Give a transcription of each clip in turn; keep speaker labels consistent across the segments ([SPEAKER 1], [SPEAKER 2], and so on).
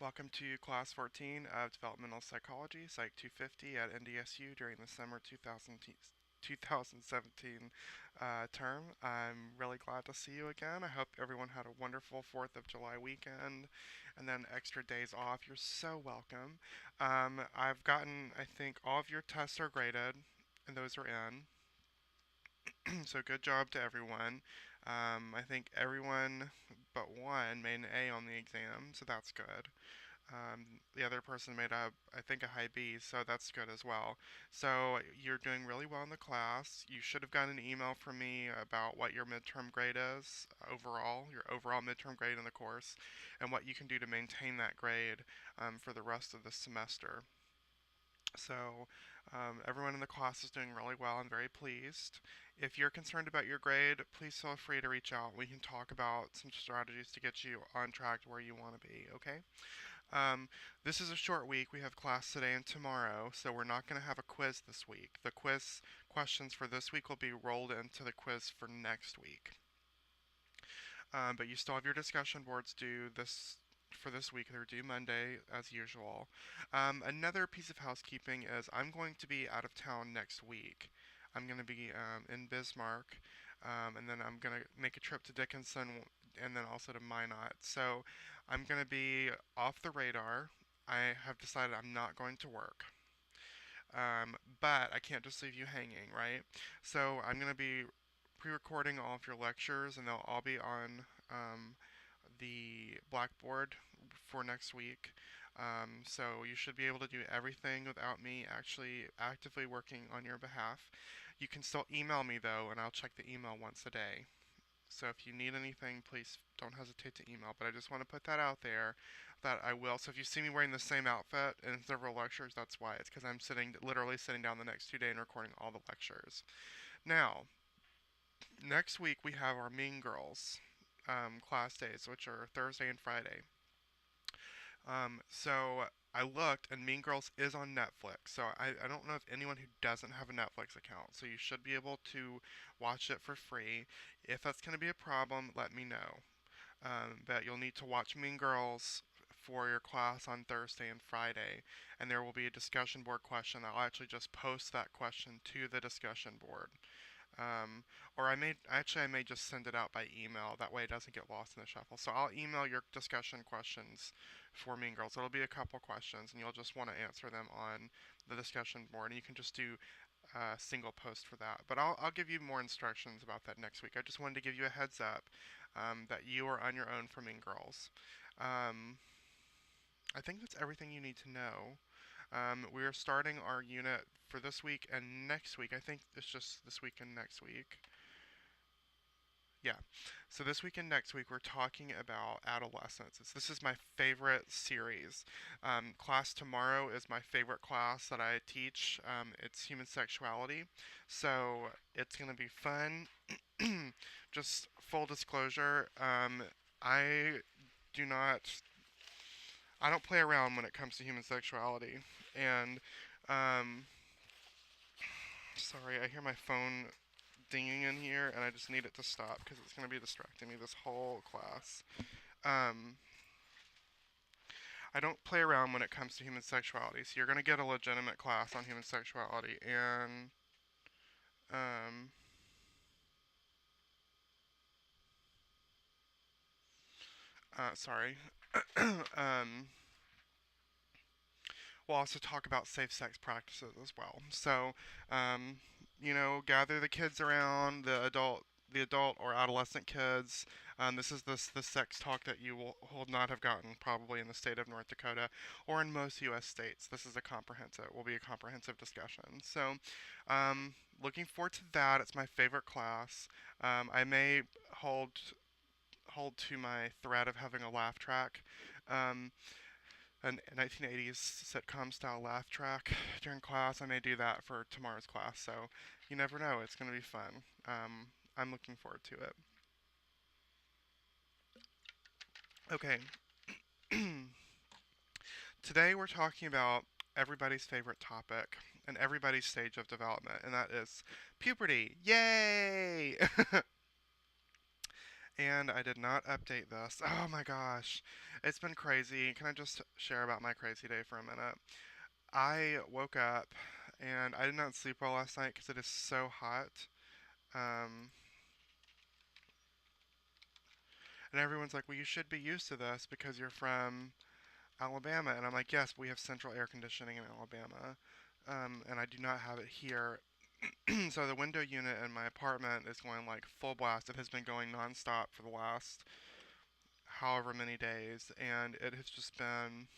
[SPEAKER 1] Welcome to Class 14 of Developmental Psychology, Psych 250 at NDSU during the summer 2017 term. I'm really glad to see you again. I hope everyone had a wonderful 4th of July weekend and then extra days off. You're so welcome. I've gotten, I think, all of your tests are graded, and those are in. So good job to everyone. I think everyone but one made an A on the exam, so that's good. The other person made I think, a high B, so that's good as well. So you're doing really well in the class. You should have gotten an email from me about what your midterm grade is overall, your overall midterm grade in the course, and what you can do to maintain that grade for the rest of the semester. So everyone in the class is doing really well. I'm very pleased. If you're concerned about your grade, please feel free to reach out. We can talk about some strategies to get you on track to where you want to be, okay? This is a short week. We have class today and tomorrow, so we're not going to have a quiz this week. The quiz questions for this week will be rolled into the quiz for next week. But you still have your discussion boards due for this week. They're due Monday, as usual. Another piece of housekeeping is I'm going to be out of town next week. I'm going to be in Bismarck, and then I'm going to make a trip to Dickinson and then also to Minot. So I'm going to be off the radar. I have decided I'm not going to work. But I can't just leave you hanging, right? So I'm going to be pre-recording all of your lectures, and they'll all be on the Blackboard for next week. So you should be able to do everything without me actually actively working on your behalf. You can still email me though, and I'll check the email once a day. So if you need anything, please don't hesitate to email. But I just want to put that out there that I will. So if you see me wearing the same outfit in several lectures, that's why. It's because I'm literally sitting down the next 2 days and recording all the lectures. Now, next week we have our Mean Girls class days, which are Thursday and Friday. So I looked, and Mean Girls is on Netflix. So I don't know if anyone who doesn't have a Netflix account. So you should be able to watch it for free. If that's going to be a problem, let me know. But you'll need to watch Mean Girls for your class on Thursday and Friday, and there will be a discussion board question. I'll actually just post that question to the discussion board. Or I may just send it out by email. That way it doesn't get lost in the shuffle. So I'll email your discussion questions for Mean Girls. It'll be a couple questions, and you'll just want to answer them on the discussion board. And you can just do a single post for that. But I'll give you more instructions about that next week. I just wanted to give you a heads up that you are on your own for Mean Girls. Um, I think that's everything you need to know. We are starting our unit for this week and next week. I think it's just this week and next week. Yeah. So this week and next week, we're talking about adolescence. This is my favorite series. Class tomorrow is my favorite class that I teach. It's human sexuality. So it's going to be fun. Just full disclosure, I do not I don't play around when it comes to human sexuality. And, um, sorry, I hear my phone dinging in here, and I just need it to stop because it's going to be distracting me this whole class. Um, I don't play around when it comes to human sexuality, so you're going to get a legitimate class on human sexuality. And, um, sorry. um, we'll also talk about safe sex practices as well. So, um, gather the kids around, the adult or adolescent kids. This is the sex talk that you will not have gotten probably in the state of North Dakota or in most U.S. states. This is will be a comprehensive discussion. So, looking forward to that. It's my favorite class. I may hold to my thread of having a laugh track. Um, a 1980s sitcom style laugh track during class. I may do that for tomorrow's class, so you never know. It's going to be fun. I'm looking forward to it. Okay, today we're talking about everybody's favorite topic and everybody's stage of development, and that is puberty. Yay! And I did not update this. Oh my gosh. It's been crazy. Can I just share about my crazy day for a minute? I woke up and I did not sleep well last night because it is so hot. Um, and everyone's like, well, you should be used to this because you're from Alabama. And I'm like, yes, we have central air conditioning in Alabama. And I do not have it here. So the window unit in my apartment is going like full blast. It has been going nonstop for the last however many days. And it has just been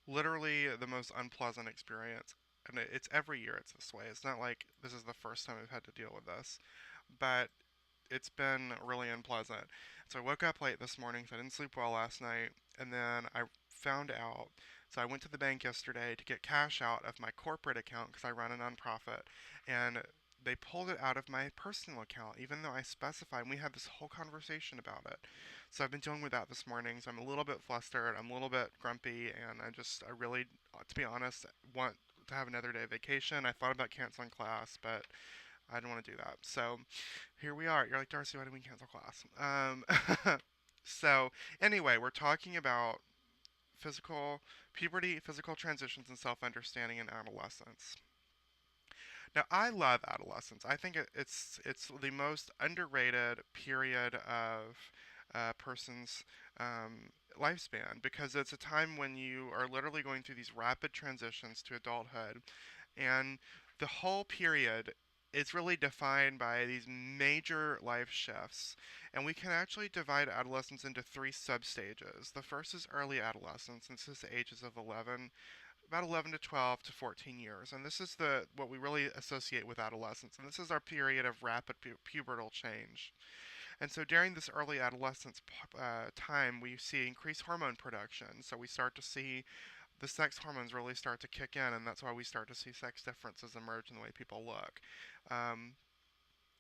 [SPEAKER 1] literally the most unpleasant experience. And it's every year it's this way. It's not like this is the first time I've had to deal with this. But it's been really unpleasant. So I woke up late this morning, so I didn't sleep well last night, and then I found out. So I went to the bank yesterday to get cash out of my corporate account because I run a nonprofit, and they pulled it out of my personal account, even though I specified. And we had this whole conversation about it. So I've been dealing with that this morning. So I'm a little bit flustered. I'm a little bit grumpy, and I really, to be honest, want to have another day of vacation. I thought about canceling class, but I don't want to do that. So here we are. You're like, Darcy, why did we cancel class? So anyway, we're talking about physical puberty, physical transitions, and self-understanding in adolescence. Now, I love adolescence. I think it's the most underrated period of a person's lifespan because it's a time when you are literally going through these rapid transitions to adulthood, and the whole period is really defined by these major life shifts. And we can actually divide adolescence into three substages. The first is early adolescence, and this is the ages of 11, about 11 to 12 to 14 years. And this is the what we really associate with adolescence. And this is our period of rapid pubertal change. And so during this early adolescence time, we see increased hormone production. So we start to see the sex hormones really start to kick in, and that's why we start to see sex differences emerge in the way people look. Um,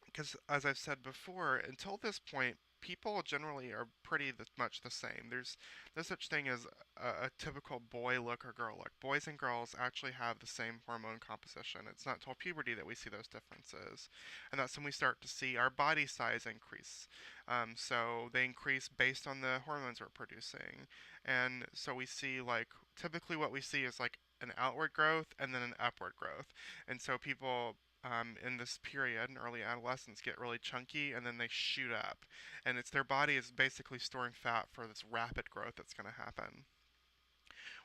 [SPEAKER 1] because as I've said before, until this point, people generally are pretty much the same. There's no such thing as a typical boy look or girl look. Boys and girls actually have the same hormone composition. It's not till puberty that we see those differences, and that's when we start to see our body size increase. So they increase based on the hormones we're producing, and so we see like typically what we see is like an outward growth and then an upward growth, and so people in this period in early adolescence get really chunky and then they shoot up. And it's their body is basically storing fat for this rapid growth that's going to happen.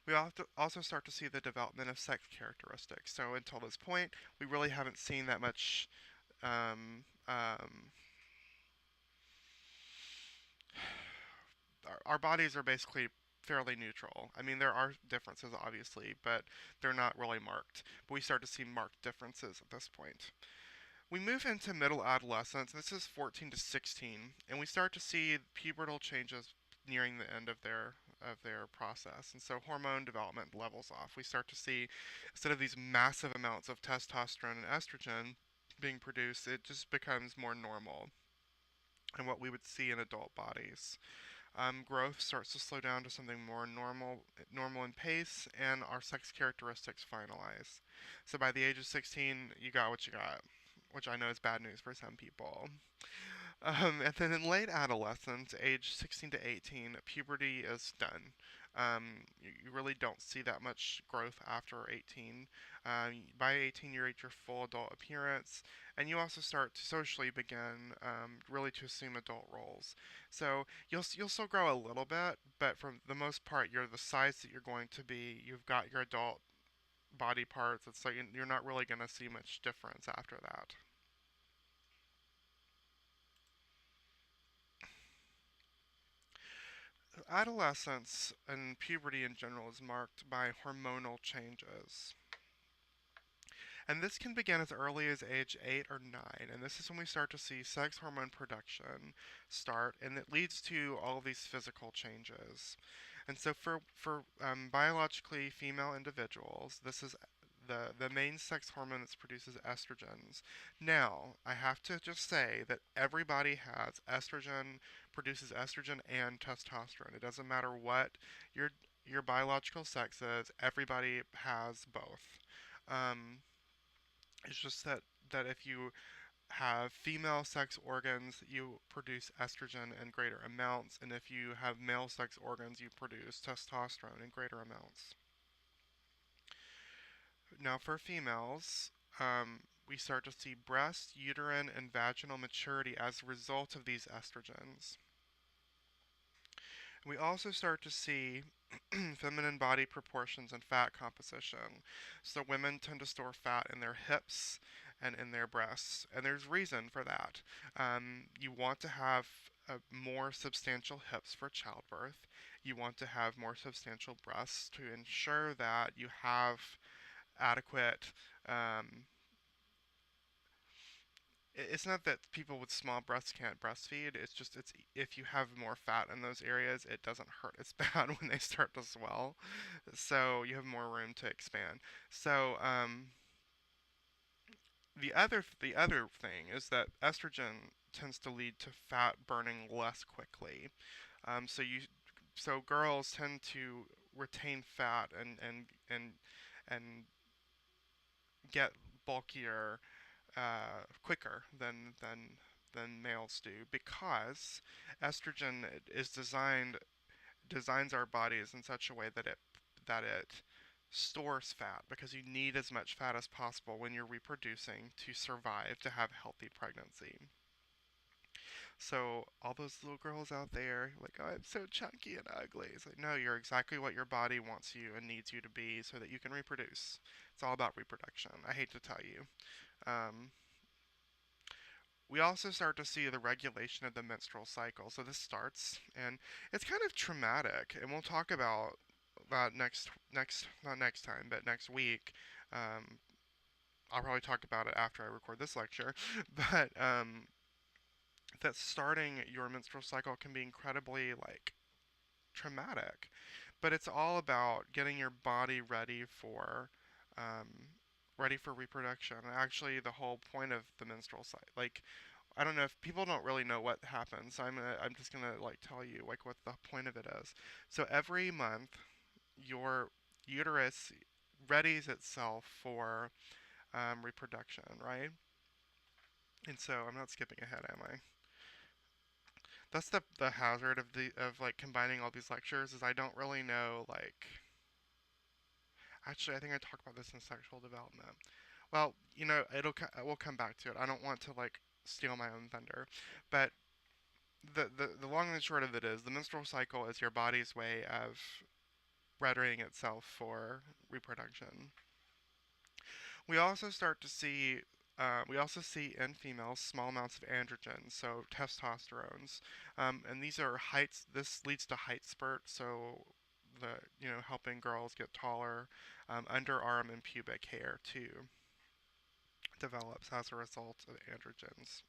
[SPEAKER 1] We also start to see the development of sex characteristics. So until this point, we really haven't seen that much. Um, um, our bodies are basically fairly neutral. I mean, there are differences, obviously, but they're not really marked. But we start to see marked differences at this point. We move into middle adolescence, and this is 14 to 16, and we start to see pubertal changes nearing the end of their process. And so hormone development levels off. We start to see instead of these massive amounts of testosterone and estrogen being produced, it just becomes more normal and what we would see in adult bodies. Growth starts to slow down to something more normal in pace, and our sex characteristics finalize. So by the age of 16, you got what you got, which I know is bad news for some people. And then in late adolescence, age 16 to 18, puberty is done. You really don't see that much growth after 18. By 18, you reach your full adult appearance, and you also start to socially begin really to assume adult roles. So you'll still grow a little bit, but for the most part, you're the size that you're going to be. You've got your adult body parts. It's like you're not really going to see much difference after that. Adolescence and puberty in general is marked by hormonal changes. And this can begin as early as age 8 or 9. And this is when we start to see sex hormone production start, and it leads to all of these physical changes. And so for biologically female individuals, this is the main sex hormone that's produced is estrogens. Now, I have to just say that everybody has estrogen, produces estrogen and testosterone. It doesn't matter what your your biological sex is, everybody has both. Um, it's just that if you have female sex organs, you produce estrogen in greater amounts, and if you have male sex organs, you produce testosterone in greater amounts. Now, for females, we start to see breast, uterine, and vaginal maturity as a result of these estrogens. We also start to see feminine body proportions and fat composition. So women tend to store fat in their hips and in their breasts, and there's reason for that. You want to have more substantial hips for childbirth. You want to have more substantial breasts to ensure that you have adequate it's not that people with small breasts can't breastfeed. It's just it's if you have more fat in those areas, it doesn't hurt as bad when they start to swell. So you have more room to expand. So the other thing is that estrogen tends to lead to fat burning less quickly. So girls tend to retain fat and get bulkier quicker than males do because estrogen is designs our bodies in such a way that it stores fat because you need as much fat as possible when you're reproducing to survive to have a healthy pregnancy. So all those little girls out there like, oh, I'm so chunky and ugly. It's like, no, you're exactly what your body wants you and needs you to be so that you can reproduce. It's all about reproduction. I hate to tell you. Um, we also start to see the regulation of the menstrual cycle. So this starts, and it's kind of traumatic, and we'll talk about that next not next time, but next week. Um, I'll probably talk about it after I record this lecture, but that starting your menstrual cycle can be incredibly like traumatic, but it's all about getting your body um, ready for reproduction. Actually, the whole point of the menstrual cycle, like I don't know if people don't really know what happens. I'm just gonna like tell you like what the point of it is. So every month your uterus readies itself for reproduction, right? And so I'm not skipping ahead, am I? That's the hazard of like combining all these lectures is I don't really know like actually I think I talked about this in sexual development. Well, we'll come back to it. I don't want to like steal my own thunder, but the long and short of it is the menstrual cycle is your body's way of readying itself for reproduction. We also start to see we also see in females small amounts of androgens, so testosterones, and these are heights. This leads to height spurt, so helping girls get taller. Underarm and pubic hair too develops as a result of androgens.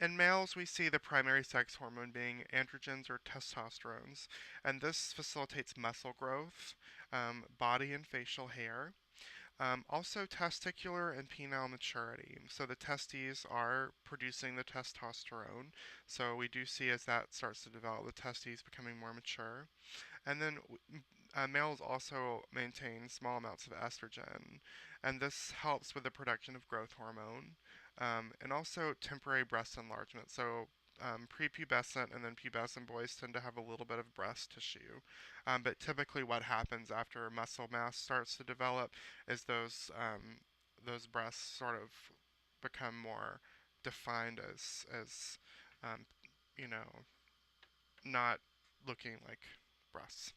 [SPEAKER 1] In males, we see the primary sex hormone being androgens or testosterones, and this facilitates muscle growth, body and facial hair. Also, testicular and penile maturity. So the testes are producing the testosterone. So we do see as that starts to develop, the testes becoming more mature. And then males also maintain small amounts of estrogen, and this helps with the production of growth hormone, and also temporary breast enlargement. So prepubescent and then pubescent boys tend to have a little bit of breast tissue, but typically what happens after muscle mass starts to develop is those breasts sort of become more defined as um, you know not looking like breasts.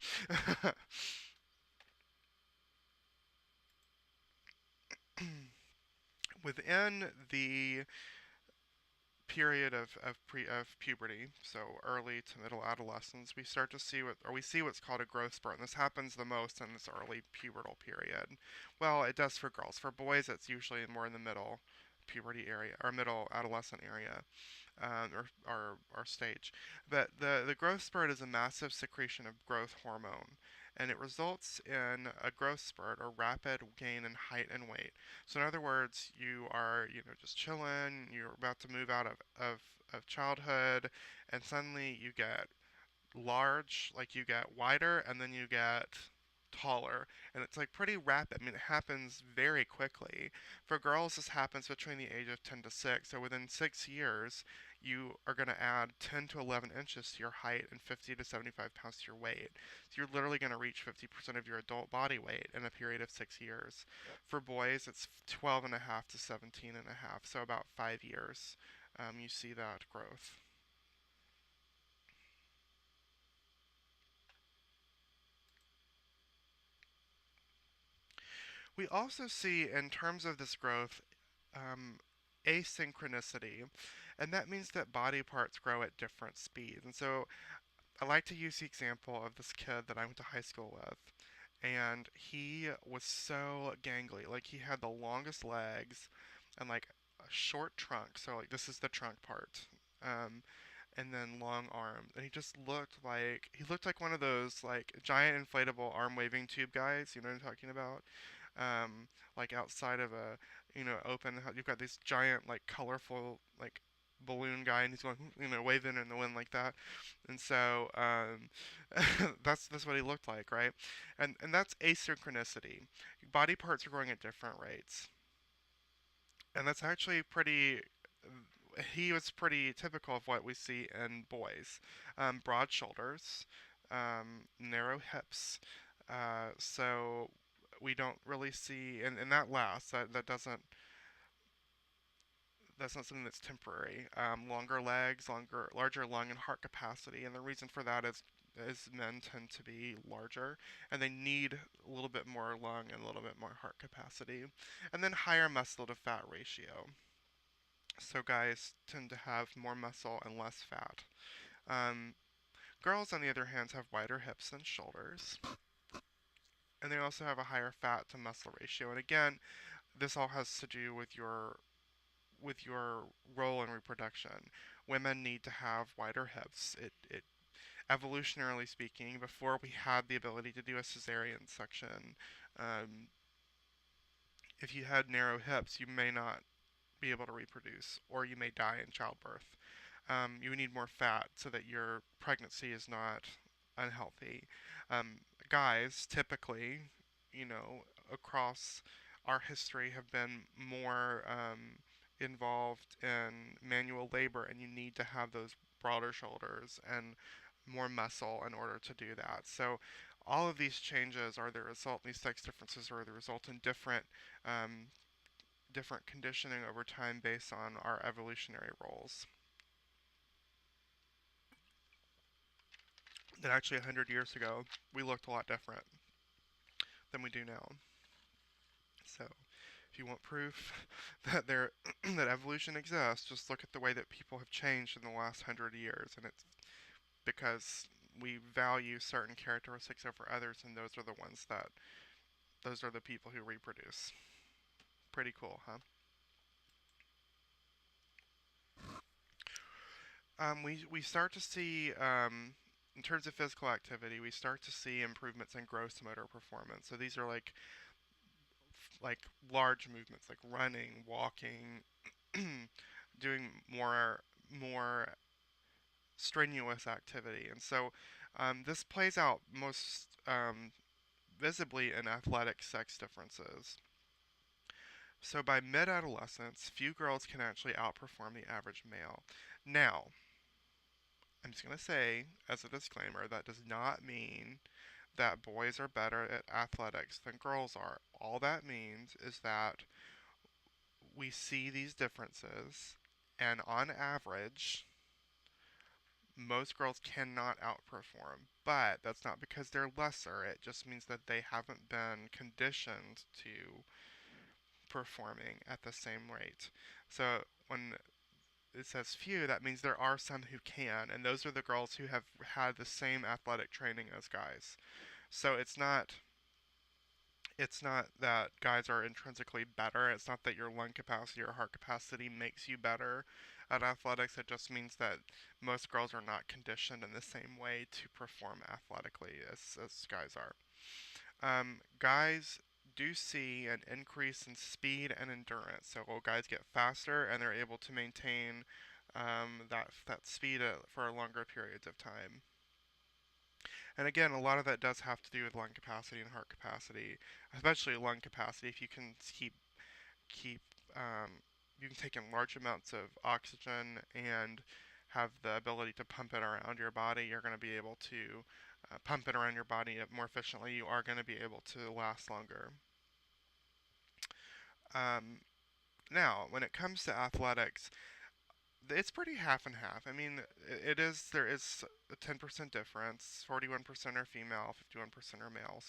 [SPEAKER 1] Within the period of puberty, so early to middle adolescence, we see what's called a growth spurt, and this happens the most in this early pubertal period. Well, it does for girls. For boys, it's usually more in the middle puberty area or middle adolescent area. Or stage. But the growth spurt is a massive secretion of growth hormone, and it results in a growth spurt or rapid gain in height and weight. So in other words, you are just chilling, you're about to move out of childhood, and suddenly you get large, like you get wider, and then you get taller, and it's like pretty rapid. I mean, it happens very quickly. For girls, this happens between the age of 10 to 6. So within 6 years, you are going to add 10 to 11 inches to your height and 50 to 75 pounds to your weight. So you're literally going to reach 50% of your adult body weight in a period of 6 years. For boys, it's 12 and a half to 17 and a half. So about 5 years, you see that growth. We also see, in terms of this growth, um, asynchronicity, and that means that body parts grow at different speeds. And so I like to use the example of this kid that I went to high school with, and he was so gangly. Like, he had the longest legs and like a short trunk. So like this is the trunk part. Um, and then long arms, and he looked like one of those like giant inflatable arm waving tube guys. You know what I'm talking about? Like outside of a open, you've got this giant like colorful like balloon guy, and he's going waving in the wind like that. And so that's what he looked like, right? And that's asynchronicity. Body parts are growing at different rates, and that's actually pretty. He was pretty typical of what we see in boys. Broad shoulders, narrow hips. So we don't really see, and that lasts. That doesn't. That's not something that's temporary. Longer legs, larger lung and heart capacity, and the reason for that is men tend to be larger, and they need a little bit more lung and a little bit more heart capacity, and then higher muscle to fat ratio. So guys tend to have more muscle and less fat. Um, Girls, on the other hand, have wider hips than shoulders, and they also have a higher fat to muscle ratio. And again, this all has to do with your role in reproduction. Women need to have wider hips. It evolutionarily speaking, before we had the ability to do a cesarean section, um, if you had narrow hips, you may not be able to reproduce, or you may die in childbirth. You need more fat so that your pregnancy is not unhealthy. Guys typically, across our history have been more involved in manual labor, and you need to have those broader shoulders and more muscle in order to do that. So all of these changes are the result, these sex differences are the result in um, different conditioning over time based on our evolutionary roles. That actually 100 years ago, we looked a lot different than we do now. So, if you want proof that that evolution exists, just look at the way that people have changed in the last 100 years, and it's because we value certain characteristics over others, and those are the people who reproduce. Pretty cool, huh? We start to see, in terms of physical activity, we start to see improvements in gross motor performance. So these are like large movements, like running, walking, doing more strenuous activity. And so this plays out most visibly in athletic sex differences. So by mid-adolescence, few girls can actually outperform the average male. Now, I'm just going to say, as a disclaimer, that does not mean that boys are better at athletics than girls are. All that means is that we see these differences, and on average, most girls cannot outperform. But that's not because they're lesser, it just means that they haven't been conditioned to performing at the same rate. So when it says few, that means there are some who can, and those are the girls who have had the same athletic training as guys. So it's not that guys are intrinsically better. It's not that your lung capacity or heart capacity makes you better at athletics. It just means that most girls are not conditioned in the same way to perform athletically as guys are. Guys do see an increase in speed and endurance. So guys get faster and they're able to maintain that speed for longer periods of time. And again, a lot of that does have to do with lung capacity and heart capacity, especially lung capacity. If you can keep you can take in large amounts of oxygen and have the ability to pump it around your body, you're going to be able to pump it around your body more efficiently. You are going to be able to last longer. Um, Now, when it comes to athletics, it's pretty half and half. I mean, there is a 10% difference. 41% are female, 51% are male.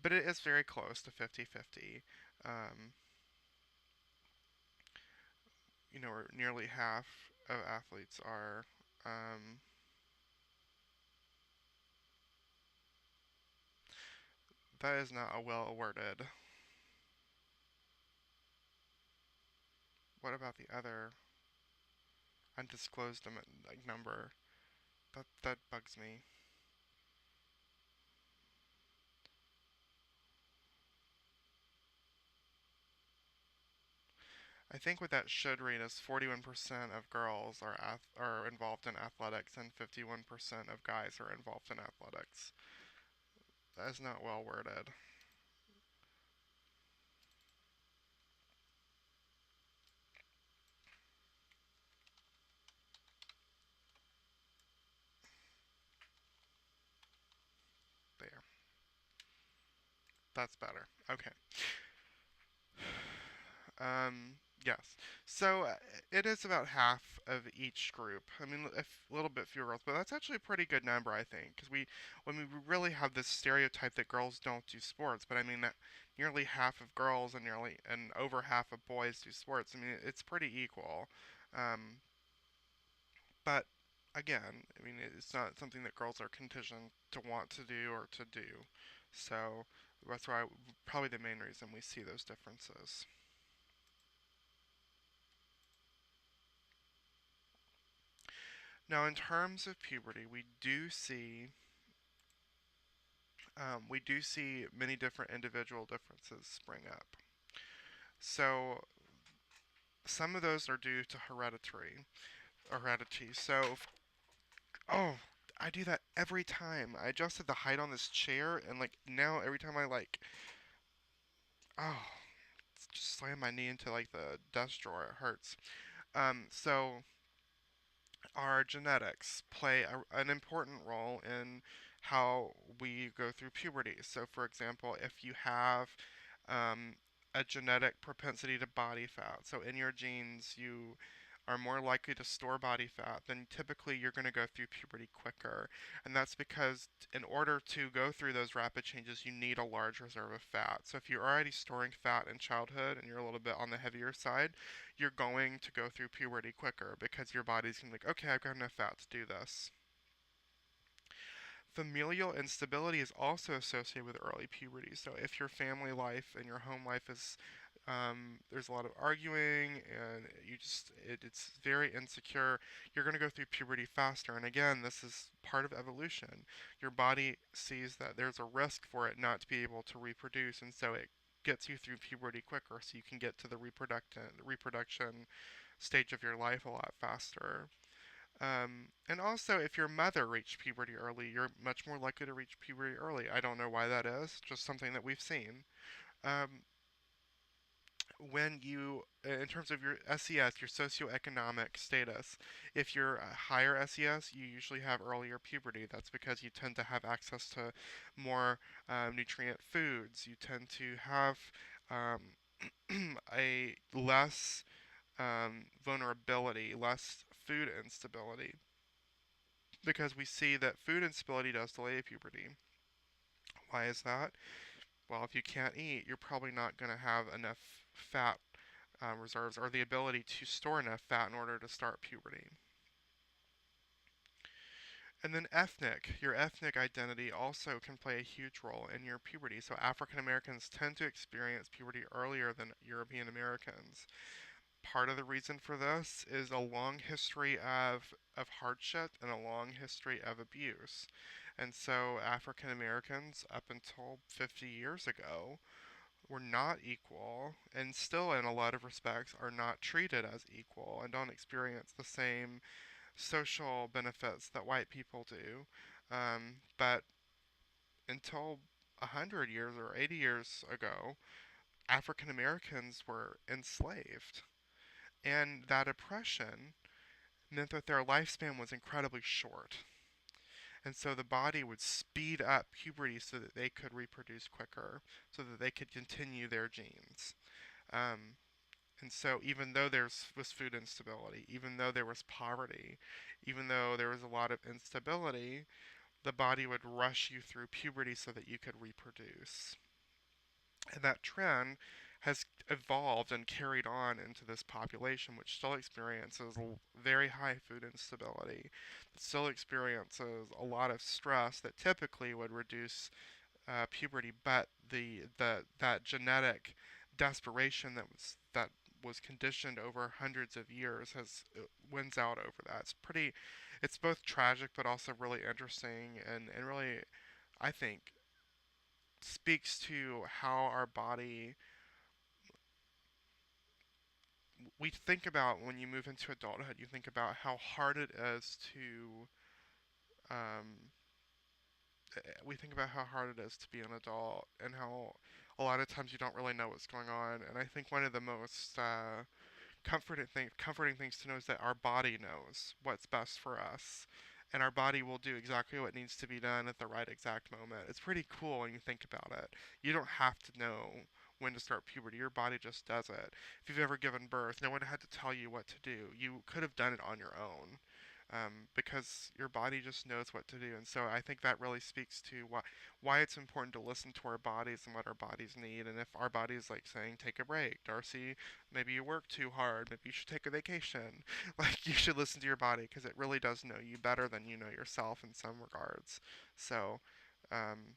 [SPEAKER 1] But it is very close to 50-50. Um, nearly half of athletes are. Um, that is not a well worded. What about the other undisclosed number? That bugs me. I think what that should read is 41% of girls are involved in athletics and 51% of guys are involved in athletics. That is not well worded. There. That's better. Okay. Yes. So it is about half of each group. I mean, a little bit fewer girls, but that's actually a pretty good number, I think, because we really have this stereotype that girls don't do sports, but I mean that nearly half of girls and over half of boys do sports. I mean, it's pretty equal. Um, but again, I mean, it's not something that girls are conditioned to want to do or to do. So that's why probably the main reason we see those differences. Now, in terms of puberty, we do see many different individual differences spring up. So some of those are due to heredity. So, oh, I do that every time. I adjusted the height on this chair, and like now every time oh, just slam my knee into like the desk drawer, it hurts. So our genetics play an important role in how we go through puberty. So, for example, if you have um, a genetic propensity to body fat, so in your genes you are more likely to store body fat, then typically you're going to go through puberty quicker. And that's because in order to go through those rapid changes, you need a large reserve of fat. So if you're already storing fat in childhood and you're a little bit on the heavier side, you're going to go through puberty quicker because your body's going to be like, okay, I've got enough fat to do this. Familial instability is also associated with early puberty. So if your family life and your home life is there's a lot of arguing and it's very insecure, you're going to go through puberty faster. And again, this is part of evolution. Your body sees that there's a risk for it not to be able to reproduce, and so it gets you through puberty quicker so you can get to the reproduction stage of your life a lot faster. And also, if your mother reached puberty early, you're much more likely to reach puberty early. I don't know why that is, just something that we've seen. Um, in terms of your SES, your socioeconomic status, if you're a higher SES, you usually have earlier puberty. That's because you tend to have access to more nutrient foods. You tend to have a less vulnerability, less food instability, because we see that food instability does delay puberty. Why is that? Well, if you can't eat, you're probably not going to have enough fat reserves or the ability to store enough fat in order to start puberty. And then your ethnic identity also can play a huge role in your puberty. So African Americans tend to experience puberty earlier than European Americans. Part of the reason for this is a long history of hardship and a long history of abuse. And so African Americans, up until 50 years ago, were not equal and still, in a lot of respects, are not treated as equal and don't experience the same social benefits that white people do. But until 100 years or 80 years ago, African Americans were enslaved. And that oppression meant that their lifespan was incredibly short. And so the body would speed up puberty so that they could reproduce quicker, so that they could continue their genes. Um, and so even though there was food instability, even though there was poverty, even though there was a lot of instability, the body would rush you through puberty so that you could reproduce. And that trend has evolved and carried on into this population, which still experiences very high food instability, still experiences a lot of stress that typically would reduce puberty, but that genetic desperation that was conditioned over hundreds of years has wins out over that. It's both tragic but also really interesting and really, I think, speaks to how our body we think about when you move into adulthood. You think about how hard it is to um, we think about how hard it is to be an adult and how a lot of times you don't really know what's going on. And I think one of the most comforting things to know is that our body knows what's best for us, and our body will do exactly what needs to be done at the right exact moment. It's pretty cool when you think about it. You don't have to know when to start puberty. Your body just does it. If you've ever given birth, no one had to tell you what to do. You could have done it on your own. Because your body just knows what to do. And so I think that really speaks to why it's important to listen to our bodies and what our bodies need. And if our body's like saying, take a break, Darcy, maybe you work too hard, maybe you should take a vacation. Like you should listen to your body because it really does know you better than you know yourself in some regards. So, um,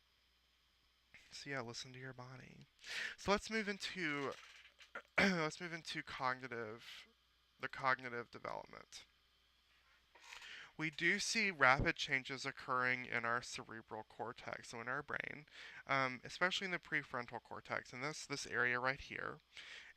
[SPEAKER 1] so yeah, listen to your body. So let's move into let's move into the cognitive development. We do see rapid changes occurring in our cerebral cortex, so in our brain, especially in the prefrontal cortex, in this area right here.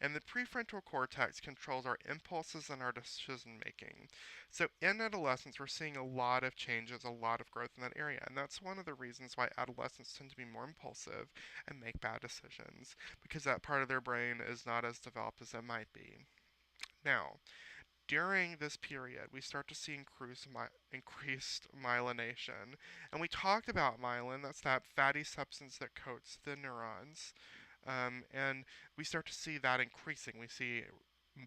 [SPEAKER 1] And the prefrontal cortex controls our impulses and our decision making. So in adolescence, we're seeing a lot of changes, a lot of growth in that area. And that's one of the reasons why adolescents tend to be more impulsive and make bad decisions, because that part of their brain is not as developed as it might be. Now, during this period, we start to see increased myelination. And we talked about myelin, that's that fatty substance that coats the neurons. And we start to see that increasing. We see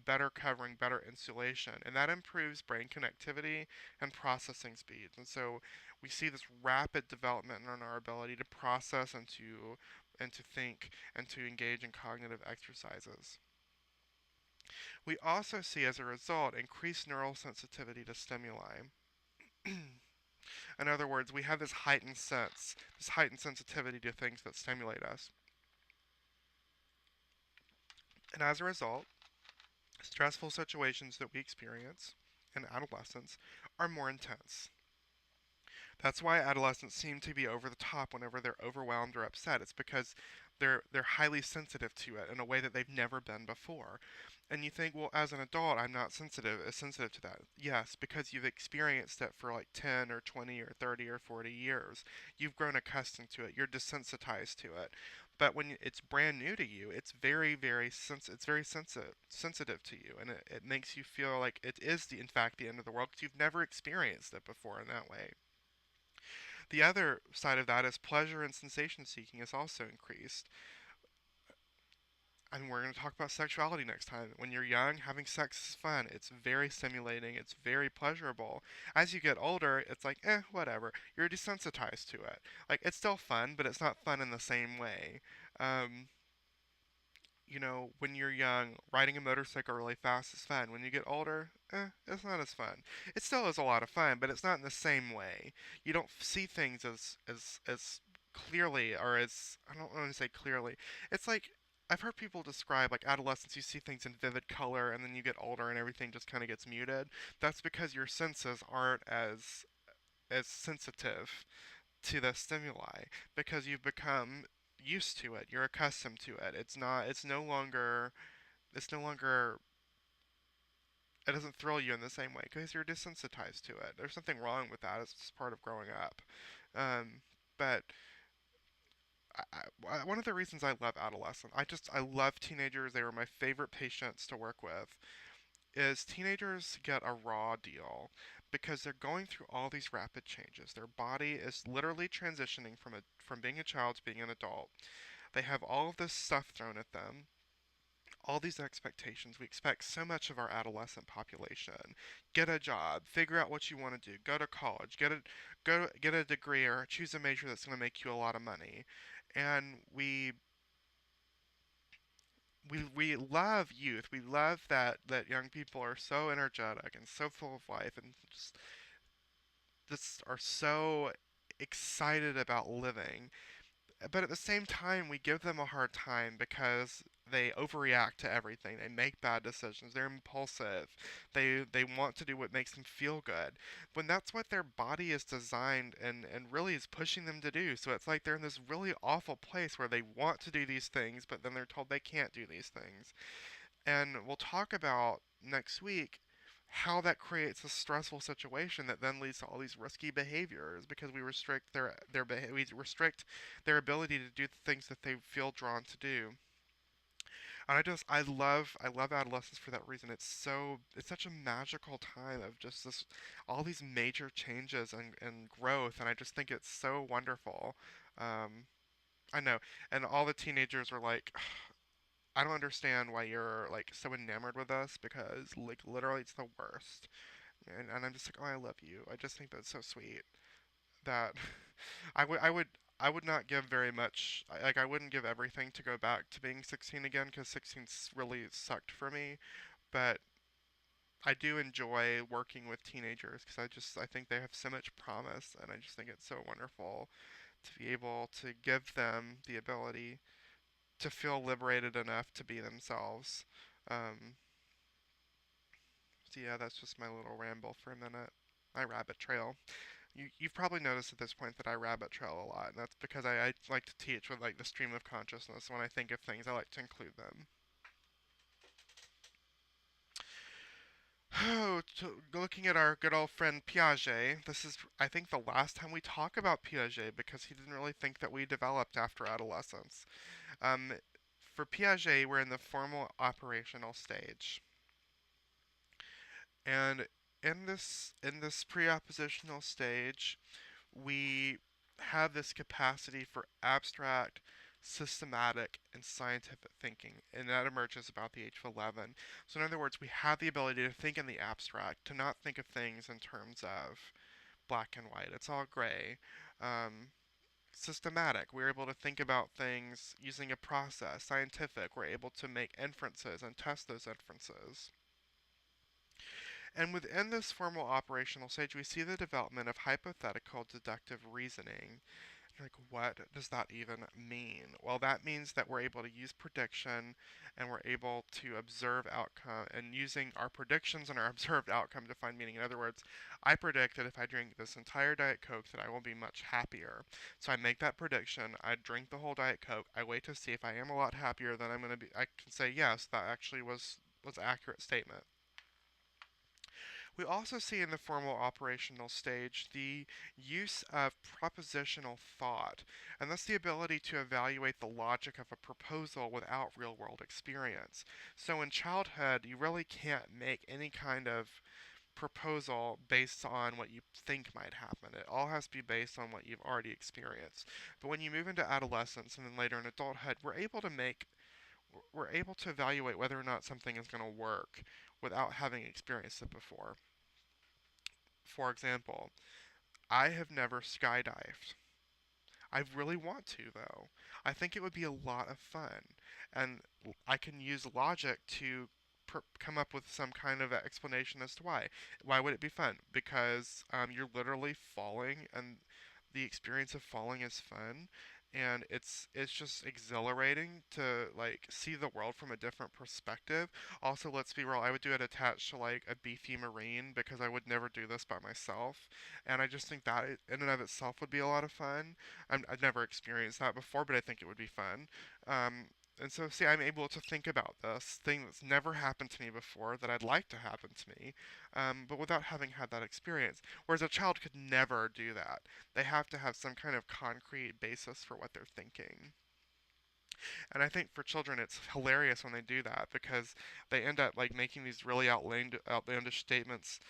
[SPEAKER 1] better covering, better insulation, and that improves brain connectivity and processing speeds. And so we see this rapid development in our ability to process and to think and to engage in cognitive exercises. We also see, as a result, increased neural sensitivity to stimuli. In other words, we have this heightened sensitivity to things that stimulate us. And as a result, stressful situations that we experience in adolescence are more intense. That's why adolescents seem to be over the top whenever they're overwhelmed or upset. It's because they're highly sensitive to it in a way that they've never been before. And you think, well, as an adult, I'm not sensitive to that. Yes, because you've experienced it for like 10 or 20 or 30 or 40 years. You've grown accustomed to it. You're desensitized to it. But when it's brand new to you, it's very sensitive to you, and it makes you feel like it is in fact the end of the world because you've never experienced it before in that way. The other side of that is pleasure and sensation seeking is also increased. And we're going to talk about sexuality next time. When you're young, having sex is fun. It's very stimulating. It's very pleasurable. As you get older, it's like, whatever. You're desensitized to it. Like, it's still fun, but it's not fun in the same way. Um, when you're young, riding a motorcycle really fast is fun. When you get older, it's not as fun. It still is a lot of fun, but it's not in the same way. You don't see things as clearly, or as, I don't want to say clearly. It's like, I've heard people describe like adolescence, you see things in vivid color, and then you get older and everything just kind of gets muted. That's because your senses aren't as sensitive to the stimuli because you've become used to it. You're accustomed to it. It's no longer it doesn't thrill you in the same way because you're desensitized to it. There's nothing wrong with that. It's just part of growing up. Um, but one of the reasons I love adolescent, I love teenagers. They were my favorite patients to work with. Is teenagers get a raw deal because they're going through all these rapid changes. Their body is literally transitioning from being a child to being an adult. They have all of this stuff thrown at them, all these expectations. We expect so much of our adolescent population. Get a job, figure out what you want to do, go to college, get a degree or choose a major that's going to make you a lot of money. And we love youth. We love that young people are so energetic and so full of life and just are so excited about living. But at the same time, we give them a hard time because they overreact to everything. They make bad decisions. They're impulsive. They want to do what makes them feel good. When that's what their body is designed and really is pushing them to do. So it's like they're in this really awful place where they want to do these things, but then they're told they can't do these things. And we'll talk about next week how that creates a stressful situation that then leads to all these risky behaviors because we restrict we restrict their ability to do the things that they feel drawn to do. And I love adolescence for that reason. It's such a magical time of just this all these major changes and growth, and I just think it's so wonderful. Um, I know, and all the teenagers are like, I don't understand why you're like so enamored with us because like literally it's the worst. And I'm just like, oh, I love you. I just think that's so sweet that I would I would I would not give very much. Like I wouldn't give everything to go back to being 16 again because 16 really sucked for me. But I do enjoy working with teenagers because I think they have so much promise and I just think it's so wonderful to be able to give them the ability to feel liberated enough to be themselves. Um, so yeah, that's just my little ramble for a minute. My rabbit trail. You've probably noticed at this point that I rabbit trail a lot, and that's because I like to teach with like the stream of consciousness. When I think of things, I like to include them. Oh, looking at our good old friend Piaget, this is, I think, the last time we talk about Piaget because he didn't really think that we developed after adolescence. Um, for Piaget, we're in the formal operational stage. And in this preoppositional stage, we have this capacity for abstract, systematic, and scientific thinking, and that emerges about the age of 11. So in other words, we have the ability to think in the abstract, to not think of things in terms of black and white. It's all gray. Um, Systematic. We're able to think about things using a process. Scientific. We're able to make inferences and test those inferences. And within this formal operational stage, we see the development of hypothetical deductive reasoning. Like, what does that even mean? Well, that means that we're able to use prediction and we're able to observe outcome and using our predictions and our observed outcome to find meaning. In other words, I predict that if I drink this entire Diet Coke that I will be much happier. So I make that prediction, I drink the whole Diet Coke, I wait to see if I am a lot happier, then I can say yes, that actually was an accurate statement. We also see in the formal operational stage the use of propositional thought, and that's the ability to evaluate the logic of a proposal without real world experience. So in childhood, you really can't make any kind of proposal based on what you think might happen. It all has to be based on what you've already experienced. But when you move into adolescence and then later in adulthood, we're able to evaluate whether or not something is going to work without having experienced it before. For example, I have never skydived. I really want to, though. I think it would be a lot of fun. And I can use logic to come up with some kind of explanation as to why. Why would it be fun? Because you're literally falling, and the experience of falling is fun. And it's just exhilarating to like see the world from a different perspective. Also, let's be real, I would do it attached to like a beefy marine because I would never do this by myself. And I just think that in and of itself would be a lot of fun. I've never experienced that before, but I think it would be fun. Um, and so, see, I'm able to think about this thing that's never happened to me before that I'd like to happen to me, but without having had that experience. Whereas a child could never do that. They have to have some kind of concrete basis for what they're thinking. And I think for children, it's hilarious when they do that because they end up like making these really outlandish statements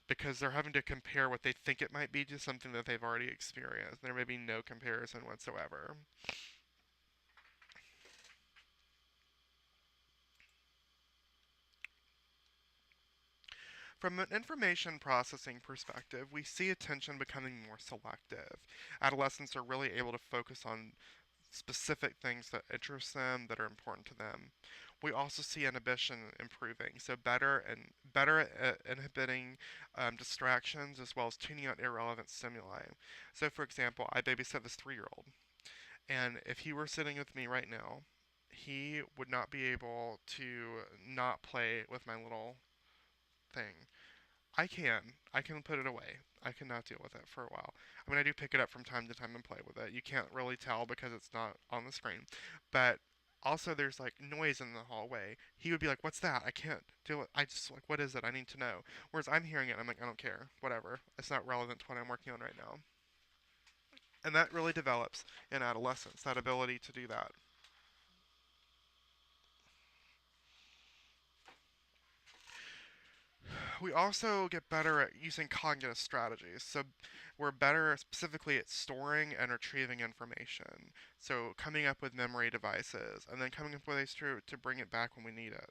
[SPEAKER 1] because they're having to compare what they think it might be to something that they've already experienced. There may be no comparison whatsoever. From an information processing perspective, we see attention becoming more selective. Adolescents are really able to focus on specific things that interest them, that are important to them. We also see inhibition improving, so better at inhibiting distractions as well as tuning out irrelevant stimuli. So, for example, I babysit this 3-year-old, and if he were sitting with me right now, he would not be able to not play with my little thing. I can put it away. I cannot deal with it for a while. I mean, I do pick it up from time to time and play with it. You can't really tell because it's not on the screen. But also, there's like noise in the hallway. He would be like, "What's that? I can't deal with. I just like, what is it? I need to know." Whereas I'm hearing it, and I'm like, "I don't care. Whatever. It's not relevant to what I'm working on right now." And that really develops in adolescence. That ability to do that. We also get better at using cognitive strategies. So we're better specifically at storing and retrieving information. So coming up with memory devices and then coming up with ways to bring it back when we need it.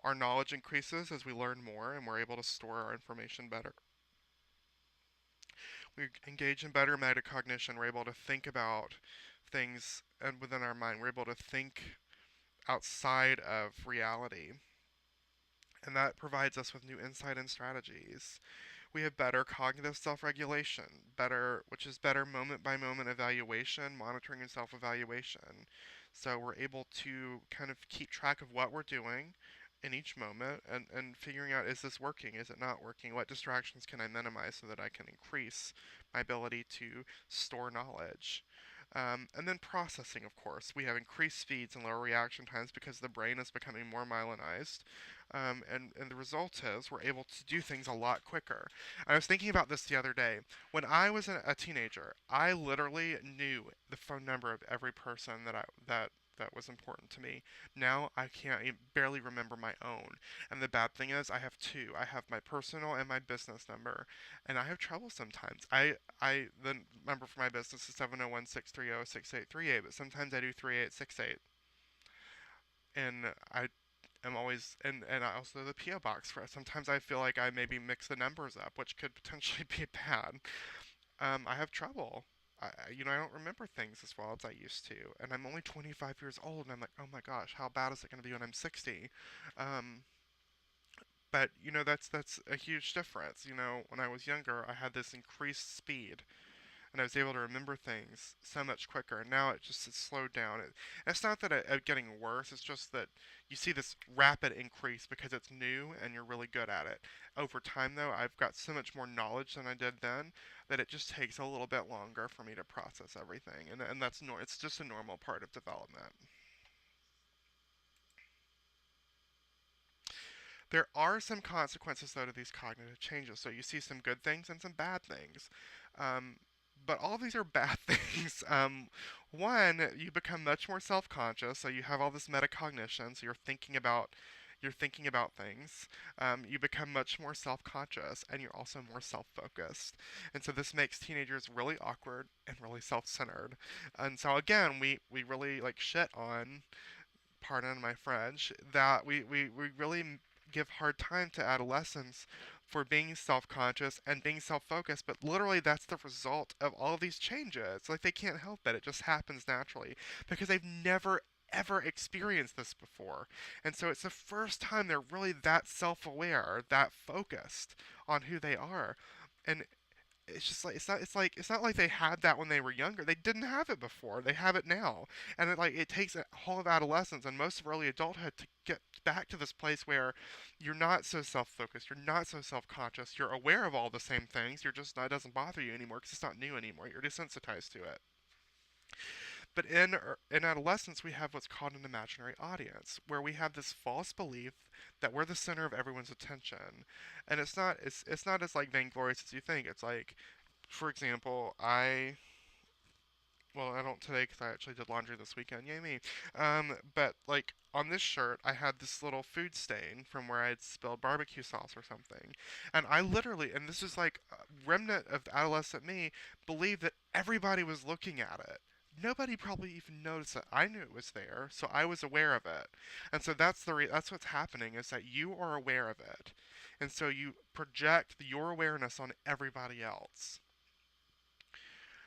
[SPEAKER 1] Our knowledge increases as we learn more and we're able to store our information better. We engage in better metacognition. We're able to think about things and within our mind. We're able to think outside of reality. And that provides us with new insight and strategies. We have better cognitive self-regulation, which is better moment-by-moment evaluation, monitoring and self-evaluation. So we're able to kind of keep track of what we're doing in each moment and figuring out, is this working? Is it not working? What distractions can I minimize so that I can increase my ability to store knowledge? And then processing, of course. We have increased speeds and lower reaction times because the brain is becoming more myelinized. And the result is we're able to do things a lot quicker. I was thinking about this the other day. When I was a teenager, I literally knew the phone number of every person that was important to me. Now I can't barely remember my own. And the bad thing is I have two. I have my personal and my business number, and I have trouble sometimes. I the number for my business is 701-630-6838, but sometimes I do 3868. And I am always and I also the PO box for it. Sometimes I feel like I maybe mix the numbers up, which could potentially be bad. I have trouble. I don't remember things as well as I used to, and I'm only 25 years old, and I'm like, oh my gosh, how bad is it going to be when I'm 60? Um, but that's a huge difference. When I was younger, I had this increased speed, and I was able to remember things so much quicker. And now it's slowed down. It's not that it's getting worse. It's just that you see this rapid increase because it's new and you're really good at it. Over time, though, I've got so much more knowledge than I did then that it just takes a little bit longer for me to process everything. And it's just a normal part of development. There are some consequences, though, to these cognitive changes. So you see some good things and some bad things. Um, but all of these are bad things. One, you become much more self-conscious, so you have all this metacognition, so you're thinking about things. You become much more self-conscious, and you're also more self-focused. And so this makes teenagers really awkward and really self-centered. And so again, we really like shit on, pardon my French, that we really give hard time to adolescents for being self-conscious and being self-focused, but literally that's the result of all of these changes. Like they can't help it. It just happens naturally because they've never ever experienced this before. And so it's the first time they're really that self-aware, that focused on who they are. And it's just like it's not like they had that when they were younger. They didn't have it before. They have it now, and it takes a whole of adolescence and most of early adulthood to get back to this place where you're not so self-focused, you're not so self-conscious, you're aware of all the same things. You're just not, it doesn't bother you anymore because it's not new anymore. You're desensitized to it. But in adolescence, we have what's called an imaginary audience, where we have this false belief that we're the center of everyone's attention, and it's not as like vainglorious as you think. It's like, for example, Well, I don't today because I actually did laundry this weekend. Yay me. But like on this shirt, I had this little food stain from where I'd spilled barbecue sauce or something, and I literally, and this is like a remnant of adolescent me, believed that everybody was looking at it. Nobody probably even noticed it. I knew it was there, so I was aware of it, and so that's what's happening is that you are aware of it, and so you project your awareness on everybody else.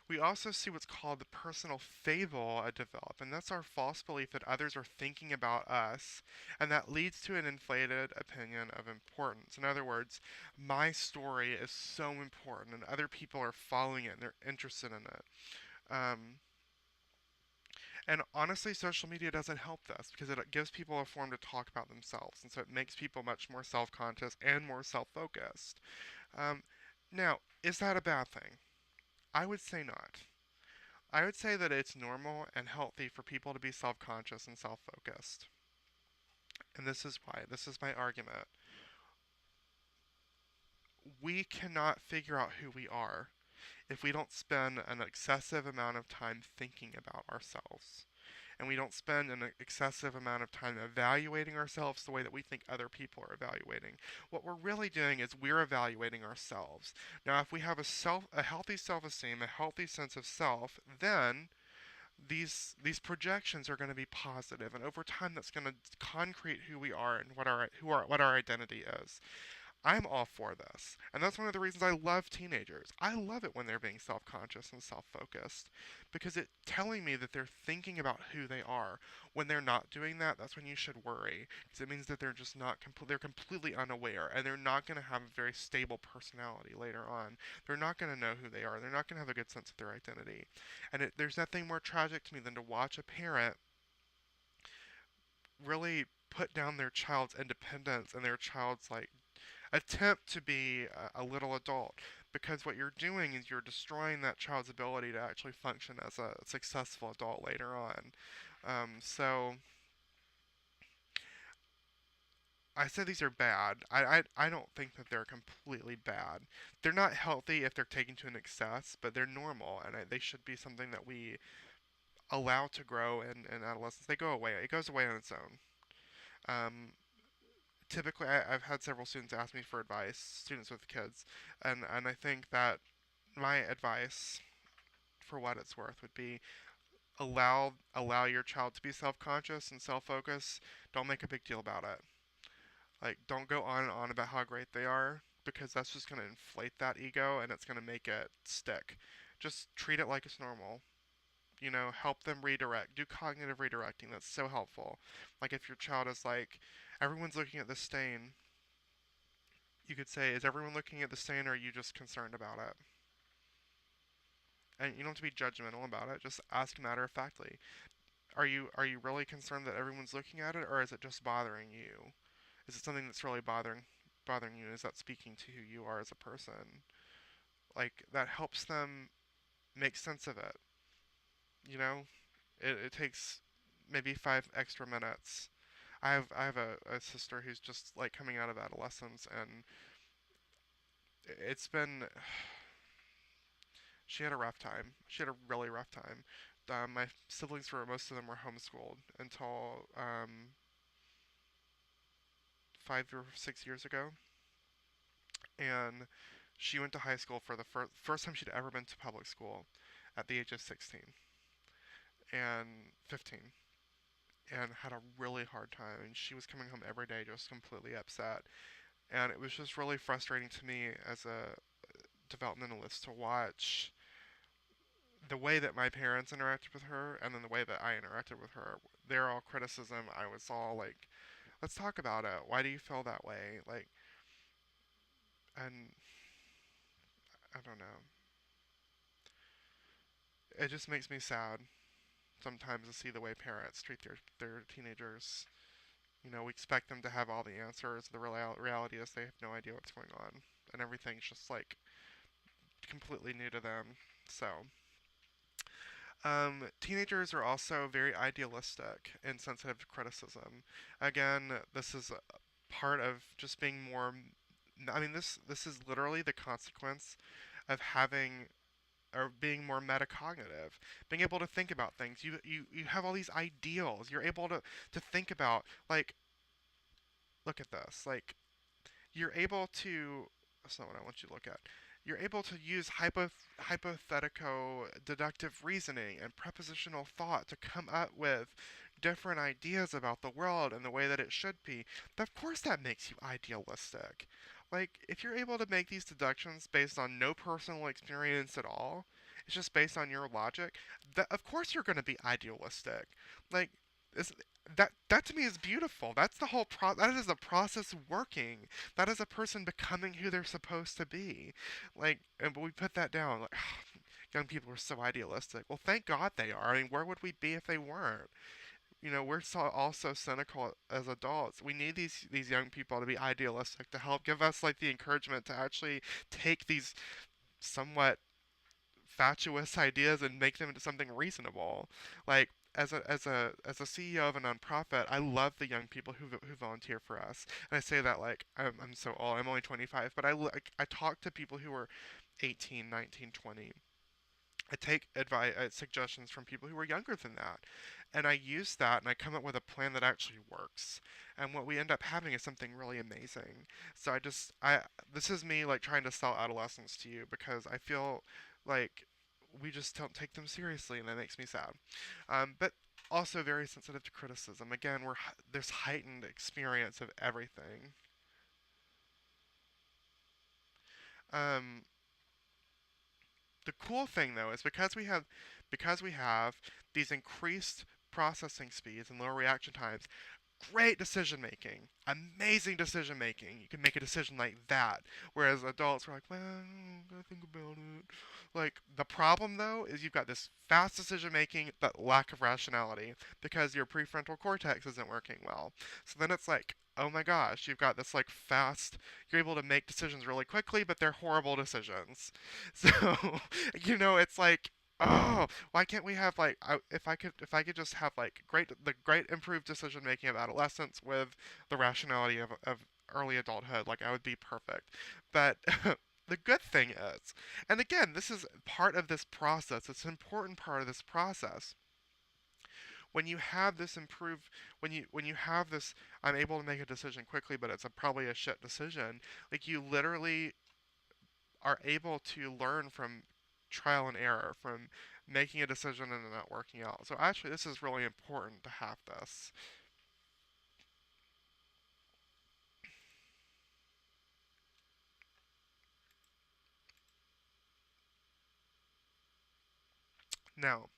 [SPEAKER 1] We also see what's called the personal fable develop, and that's our false belief that others are thinking about us, and that leads to an inflated opinion of importance. In other words, my story is so important, and other people are following it and they're interested in it. Um, and honestly, social media doesn't help this because it gives people a forum to talk about themselves, and so it makes people much more self conscious and more self focused. Um, now, is that a bad thing? I would say not. I would say that it's normal and healthy for people to be self conscious and self focused. And this is why. This is my argument. We cannot figure out who we are if we don't spend an excessive amount of time thinking about ourselves. And we don't spend an excessive amount of time evaluating ourselves the way that we think other people are evaluating. What we're really doing is we're evaluating ourselves. Now, if we have a healthy self-esteem, a healthy sense of self, then these projections are going to be positive, and over time that's going to concrete who we are and what our identity is. I'm all for this. And that's one of the reasons I love teenagers. I love it when they're being self-conscious and self-focused because it's telling me that they're thinking about who they are. When they're not doing that, that's when you should worry because it means that they're just not they're completely unaware and they're not going to have a very stable personality later on. They're not going to know who they are. They're not going to have a good sense of their identity. And there's nothing more tragic to me than to watch a parent really put down their child's independence and their child's like attempt to be a little adult because what you're doing is you're destroying that child's ability to actually function as a successful adult later on. So I said these are bad. I don't think that they're completely bad. They're not healthy if they're taken to an excess, but they're normal and they should be something that we allow to grow in adolescence. They go away. It goes away on its own. Um, Typically, I've had several students ask me for advice, students with kids, and I think that my advice, for what it's worth, would be allow your child to be self-conscious and self-focused. Don't make a big deal about it. Like, don't go on and on about how great they are because that's just going to inflate that ego and it's going to make it stick. Just treat it like it's normal. Help them redirect. Do cognitive redirecting. That's so helpful. Like, if your child is like, everyone's looking at the stain, you could say, is everyone looking at the stain or are you just concerned about it? And you don't have to be judgmental about it. Just ask matter of factly. Are you really concerned that everyone's looking at it or is it just bothering you? Is it something that's really bothering you? Is that speaking to who you are as a person? Like that helps them make sense of it. You know, it takes maybe 5 extra minutes. I have a sister who's just like coming out of adolescence and it's been she had a rough time. She had a really rough time. My siblings were most of them were homeschooled until 5 or 6 years ago, and she went to high school for the first time she'd ever been to public school at the age of 16 and 15, and had a really hard time. And she was coming home every day just completely upset, and it was just really frustrating to me as a developmentalist to watch the way that my parents interacted with her and then the way that I interacted with her. They're all criticism. I was all like, let's talk about it. Why do you feel that way? Like, and I don't know. It just makes me sad sometimes to see the way parents treat their teenagers. We expect them to have all the answers. The reality is they have no idea what's going on, and everything's just like completely new to them. So, teenagers are also very idealistic and sensitive to criticism. Again, this is part of just being more. I mean, this is literally the consequence of having or being more metacognitive, being able to think about things. You have all these ideals. You're able to think about, like, look at this. Like, you're able to, that's not what I want you to look at. You're able to use hypothetical deductive reasoning and prepositional thought to come up with different ideas about the world and the way that it should be. But of course that makes you idealistic. Like, if you're able to make these deductions based on no personal experience at all, it's just based on your logic, that of course you're going to be idealistic. Like, is that to me is beautiful. That's the whole that is the process working. That is a person becoming who they're supposed to be. Like, and we put that down. Like, young people are so idealistic. Well, thank God they are. I mean, where would we be if they weren't? We're all so cynical as adults. We need these young people to be idealistic to help give us like the encouragement to actually take these somewhat fatuous ideas and make them into something reasonable. Like, as a CEO of a nonprofit, I love the young people who volunteer for us. And I say that like I'm so old. I'm only 25, but I talk to people who are 18, 19, 20. I take advice, suggestions from people who are younger than that, and I use that, and I come up with a plan that actually works. And what we end up having is something really amazing. So this is me like trying to sell adolescence to you because I feel like we just don't take them seriously, and that makes me sad. But also very sensitive to criticism. Again, there's heightened experience of everything. Um, the cool thing though is because we have these increased processing speeds and lower reaction times, great decision making, amazing decision making. You can make a decision like that. Whereas adults are like, well, I gotta think about it. Like, the problem though is you've got this fast decision making but lack of rationality because your prefrontal cortex isn't working well. So then it's like, oh my gosh, you've got this like fast, you're able to make decisions really quickly, but they're horrible decisions. So, it's like, oh, why can't we have like if I could just have like the great improved decision making of adolescence with the rationality of early adulthood, like I would be perfect. But the good thing is, and again, this is part of this process. It's an important part of this process. When you have this improved, when you have this, I'm able to make a decision quickly, but it's probably a shit decision. Like, you literally are able to learn from trial and error, from making a decision and it not working out. So actually, this is really important to have this. Now,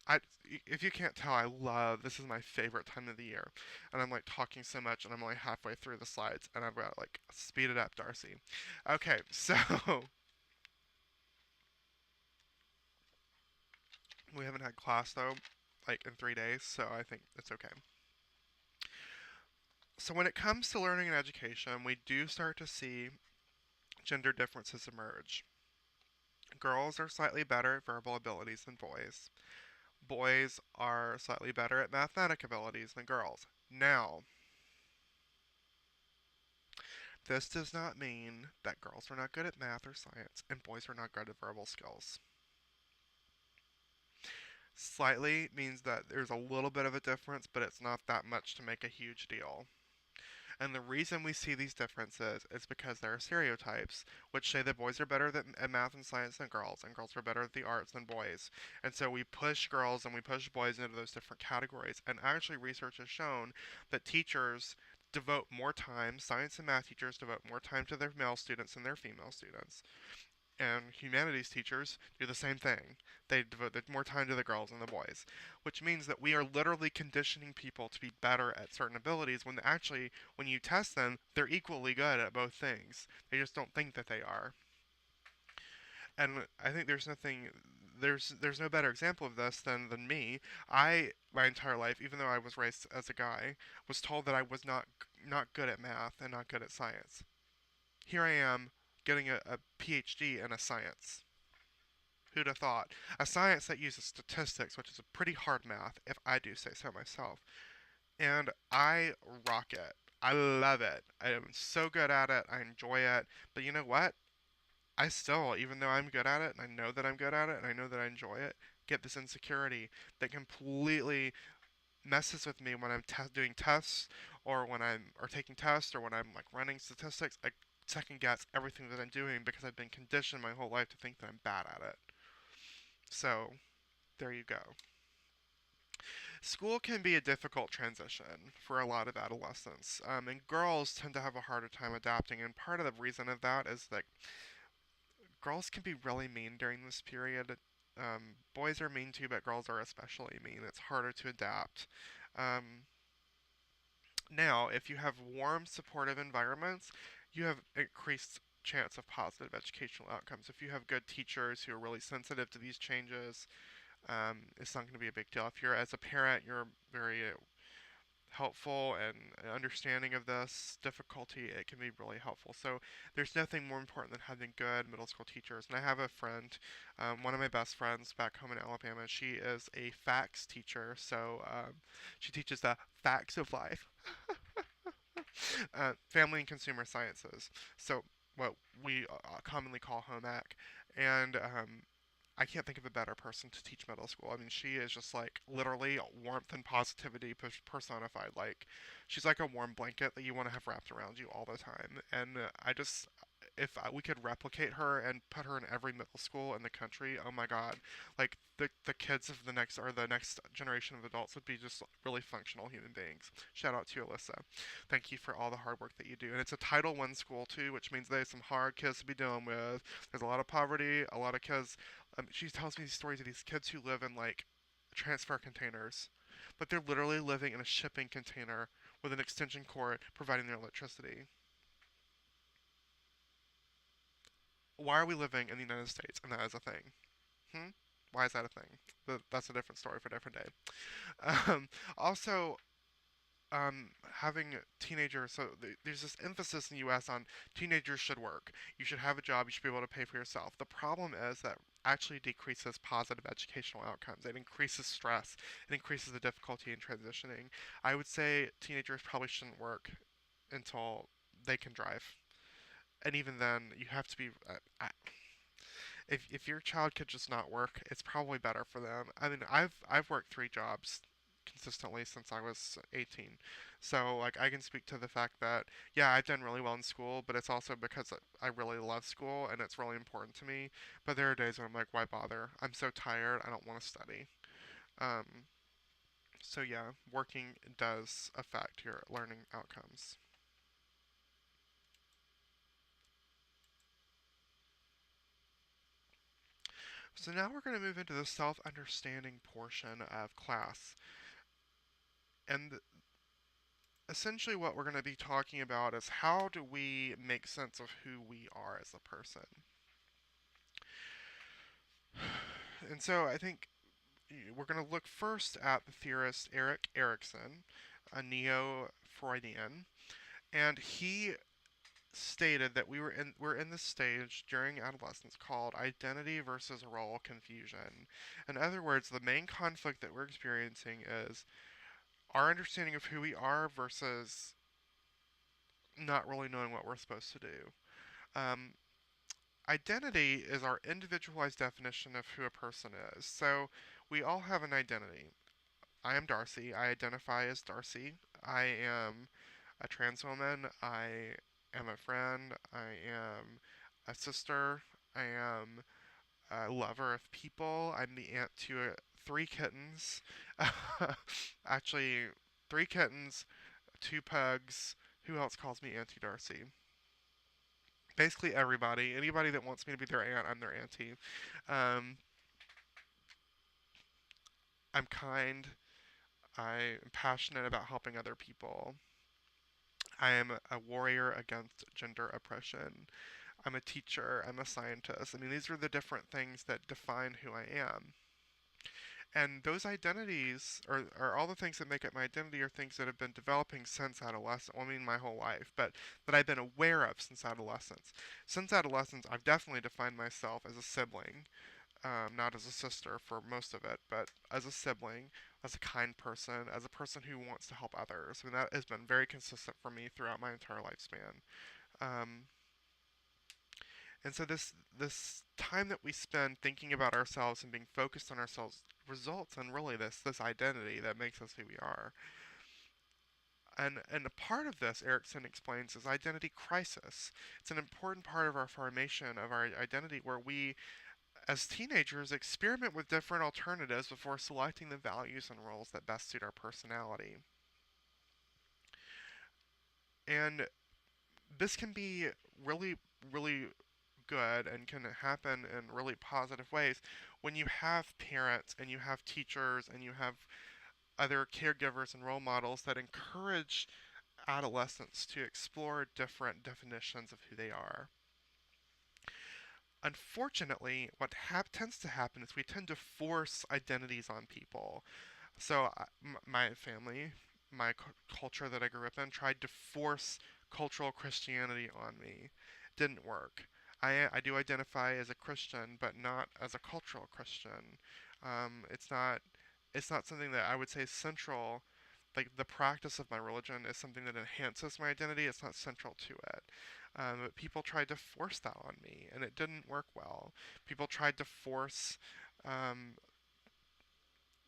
[SPEAKER 1] I, if you can't tell, this is my favorite time of the year, and I'm like talking so much, and I'm only halfway through the slides, and I've got like speed it up, Darcy. Okay, so we haven't had class though, like in 3 days, so I think it's okay. So when it comes to learning and education, we do start to see gender differences emerge. Girls are slightly better at verbal abilities than boys. Boys are slightly better at mathematic abilities than girls. Now, this does not mean that girls are not good at math or science and boys are not good at verbal skills. Slightly means that there's a little bit of a difference, but it's not that much to make a huge deal. And the reason we see these differences is because there are stereotypes, which say that boys are better at math and science than girls, and girls are better at the arts than boys. And so we push girls and we push boys into those different categories. And actually, research has shown that teachers devote more time, science and math teachers devote more time to their male students than their female students. And humanities teachers do the same thing. They devote more time to the girls than the boys, which means that we are literally conditioning people to be better at certain abilities when actually, when you test them, they're equally good at both things. They just don't think that they are. And I think there's no better example of this than me. My entire life, even though I was raised as a guy, was told that I was not good at math and not good at science. Here I am getting a PhD in a science. Who'd have thought? A science that uses statistics, which is a pretty hard math, if I do say so myself. And I rock it. I love it. I am so good at it. I enjoy it. But you know what? I still, even though I'm good at it, and I know that I'm good at it, and I know that I enjoy it, get this insecurity that completely messes with me when I'm doing tests, or when I'm or taking tests, or when I'm like running statistics. I second guess everything that I'm doing because I've been conditioned my whole life to think that I'm bad at it. So there you go. School can be a difficult transition for a lot of adolescents, and girls tend to have a harder time adapting. And part of the reason of that is that girls can be really mean during this period. Boys are mean too, but girls are especially mean. It's harder to adapt. Um, Now, if you have warm, supportive environments, you have increased chance of positive educational outcomes. If you have good teachers who are really sensitive to these changes, it's not going to be a big deal. If you're, as a parent, you're very helpful and understanding of this difficulty, it can be really helpful. So there's nothing more important than having good middle school teachers. And I have a friend, one of my best friends back home in Alabama. She is a facts teacher, so she teaches the facts of life, family and consumer sciences. So what we commonly call home ec, and I can't think of a better person to teach middle school. I mean, she is just like literally warmth and positivity personified. Like, she's like a warm blanket that you want to have wrapped around you all the time. And I just, if we could replicate her and put her in every middle school in the country, oh my God, like the kids of the next or the next generation of adults would be just really functional human beings. Shout out to you, Alyssa. Thank you for all the hard work that you do. And it's a Title I school too, which means there's some hard kids to be dealing with. There's a lot of poverty, a lot of kids. She tells me these stories of these kids who live in like transfer containers, but they're literally living in a shipping container with an extension cord providing their electricity. Why are we living in the United States and that is a thing? Hmm? Why is that a thing? That's a different story for a different day. Also, having teenagers, so there's this emphasis in the US on teenagers should work. You should have a job, you should be able to pay for yourself. The problem is that actually decreases positive educational outcomes. It increases stress, it increases the difficulty in transitioning. I would say teenagers probably shouldn't work until they can drive. And even then, you have to be. If your child could just not work, it's probably better for them. I mean, I've worked 3 jobs consistently since I was 18. So like I can speak to the fact that yeah, I've done really well in school, but it's also because I really love school and it's really important to me. But there are days when I'm like, why bother? I'm so tired. I don't want to study. Um, so yeah, working does affect your learning outcomes. So now we're going to move into the self-understanding portion of class. And essentially what we're going to be talking about is how do we make sense of who we are as a person. And so I think we're going to look first at the theorist Erik Erikson, a neo-Freudian, and he stated that we're in this stage during adolescence called identity versus role confusion. In other words, the main conflict that we're experiencing is our understanding of who we are versus not really knowing what we're supposed to do. Um, Identity is our individualized definition of who a person is. So we all have an identity. I am Darcy. I identify as Darcy. I am a trans woman. I am a friend. I am a sister. I am a lover of people. I'm the aunt to 3 kittens. Actually, 3 kittens, 2 pugs. Who else calls me Auntie Darcy? Basically everybody. Anybody that wants me to be their aunt, I'm their auntie. Um, I'm kind. I'm passionate about helping other people. I am a warrior against gender oppression. I'm a teacher. I'm a scientist. I mean, these are the different things that define who I am. And those identities, or all the things that make up my identity, are things that have been developing since adolescence. Well, I mean, my whole life, but that I've been aware of since adolescence. Since adolescence, I've definitely defined myself as a sibling, not as a sister for most of it, but as a sibling, as a kind person, as a person who wants to help others. I mean, that has been very consistent for me throughout my entire lifespan. Um, And so this time that we spend thinking about ourselves and being focused on ourselves results in really this identity that makes us who we are. And a part of this, Erickson explains, is identity crisis. It's an important part of our formation of our identity where we, as teenagers, experiment with different alternatives before selecting the values and roles that best suit our personality. And this can be really, really good and can happen in really positive ways when you have parents and you have teachers and you have other caregivers and role models that encourage adolescents to explore different definitions of who they are. Unfortunately, what tends to happen is we tend to force identities on people. So, my family, my culture that I grew up in, tried to force cultural Christianity on me. Didn't work. I do identify as a Christian, but not as a cultural Christian. It's not something that I would say is central. Like the practice of my religion is something that enhances my identity. It's not central to it. But people tried to force that on me, and it didn't work well. People tried to force um,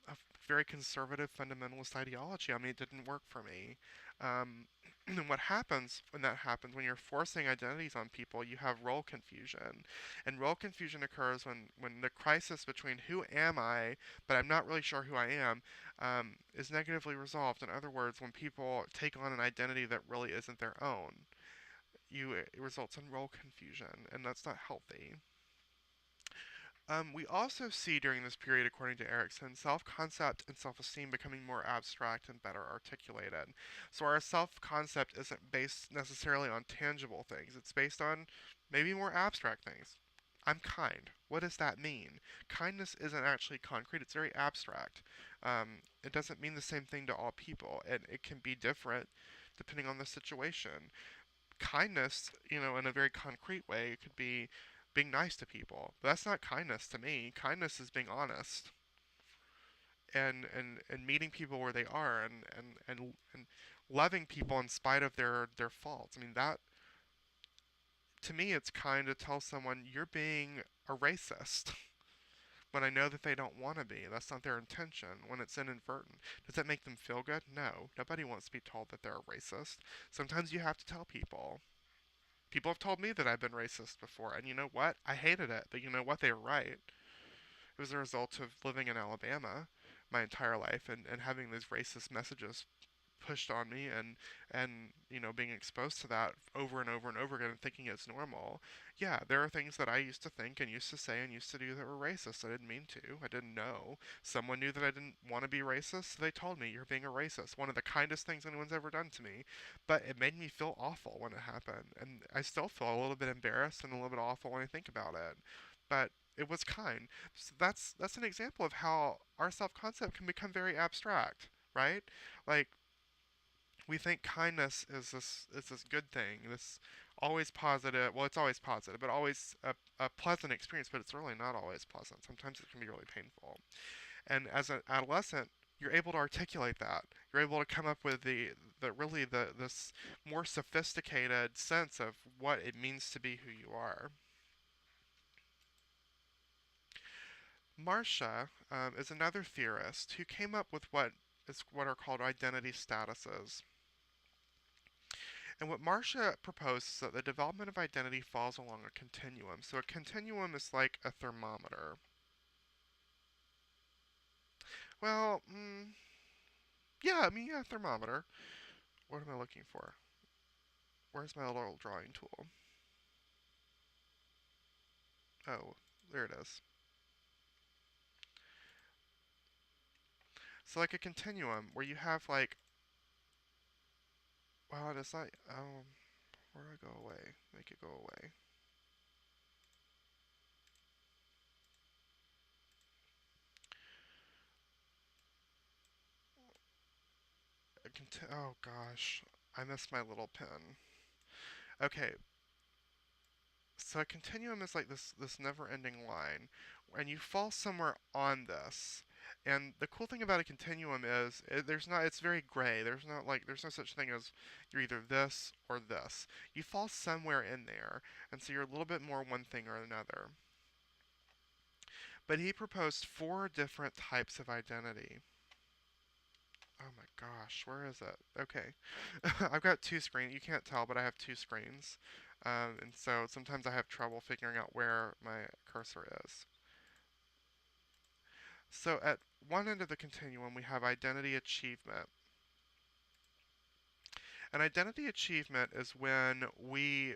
[SPEAKER 1] a very conservative fundamentalist ideology. I mean, it didn't work for me. Um, and what happens when that happens, when you're forcing identities on people, you have role confusion. And role confusion occurs when the crisis between who am I, but I'm not really sure who I am, is negatively resolved. In other words, when people take on an identity that really isn't their own, it results in role confusion, and that's not healthy. We also see during this period, according to Erickson, self concept and self esteem becoming more abstract and better articulated. So, our self concept isn't based necessarily on tangible things, it's based on maybe more abstract things. I'm kind. What does that mean? Kindness isn't actually concrete, it's very abstract. It doesn't mean the same thing to all people, and it can be different depending on the situation. Kindness, in a very concrete way, it could be being nice to people. But that's not kindness to me. Kindness is being honest and meeting people where they are and loving people in spite of their faults. I mean that to me it's kind to tell someone you're being a racist when I know that they don't want to be. That's not their intention. When it's inadvertent, does that make them feel good? No. Nobody wants to be told that they're a racist. Sometimes you have to tell people. People have told me that I've been racist before, and you know what? I hated it, but you know what? They were right. It was a result of living in Alabama my entire life and having these racist messages pushed on me and being exposed to that over and over and over again and thinking it's normal. Yeah, there are things that I used to think and used to say and used to do that were racist. I didn't mean to. I didn't know. Someone knew that I didn't want to be racist, so they told me you're being a racist. One of the kindest things anyone's ever done to me, but it made me feel awful when it happened, and I still feel a little bit embarrassed and a little bit awful when I think about it. But it was kind. So that's an example of how our self-concept can become very abstract, right? Like we think kindness is this good thing, this always positive. Well, it's always positive, but always a pleasant experience. But it's really not always pleasant. Sometimes it can be really painful. And as an adolescent, you're able to articulate that. You're able to come up with this more sophisticated sense of what it means to be who you are. Marcia is another theorist who came up with what are called identity statuses. And what Marcia proposed is that the development of identity falls along a continuum. So a continuum is like a thermometer. Well, yeah, I mean, yeah, thermometer. What am I looking for? Where's my little drawing tool? Oh, there it is. So like a continuum where you have like, well, it's not, where do I go away? Make it go away. Oh gosh, I missed my little pen. Okay, so a continuum is like this never-ending line, and you fall somewhere on this. And the cool thing about a continuum is it's very gray. There's no such thing as you're either this or this. You fall somewhere in there, and so you're a little bit more one thing or another. But he proposed four different types of identity. Oh my gosh, where is it? Okay. I've got two screens. You can't tell, but I have two screens. And so sometimes I have trouble figuring out where my cursor is. So at one end of the continuum, we have identity achievement. And identity achievement is when we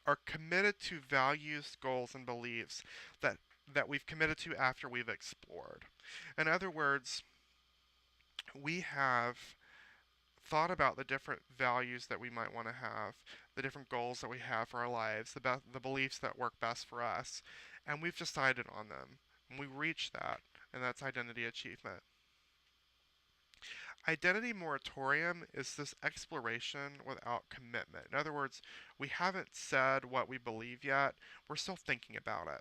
[SPEAKER 1] are committed to values, goals, and beliefs that we've committed to after we've explored. In other words, we have thought about the different values that we might want to have, the different goals that we have for our lives, the beliefs that work best for us, and we've decided on them. And we reach that, and that's identity achievement. Identity moratorium is this exploration without commitment. In other words, we haven't said what we believe yet, we're still thinking about it.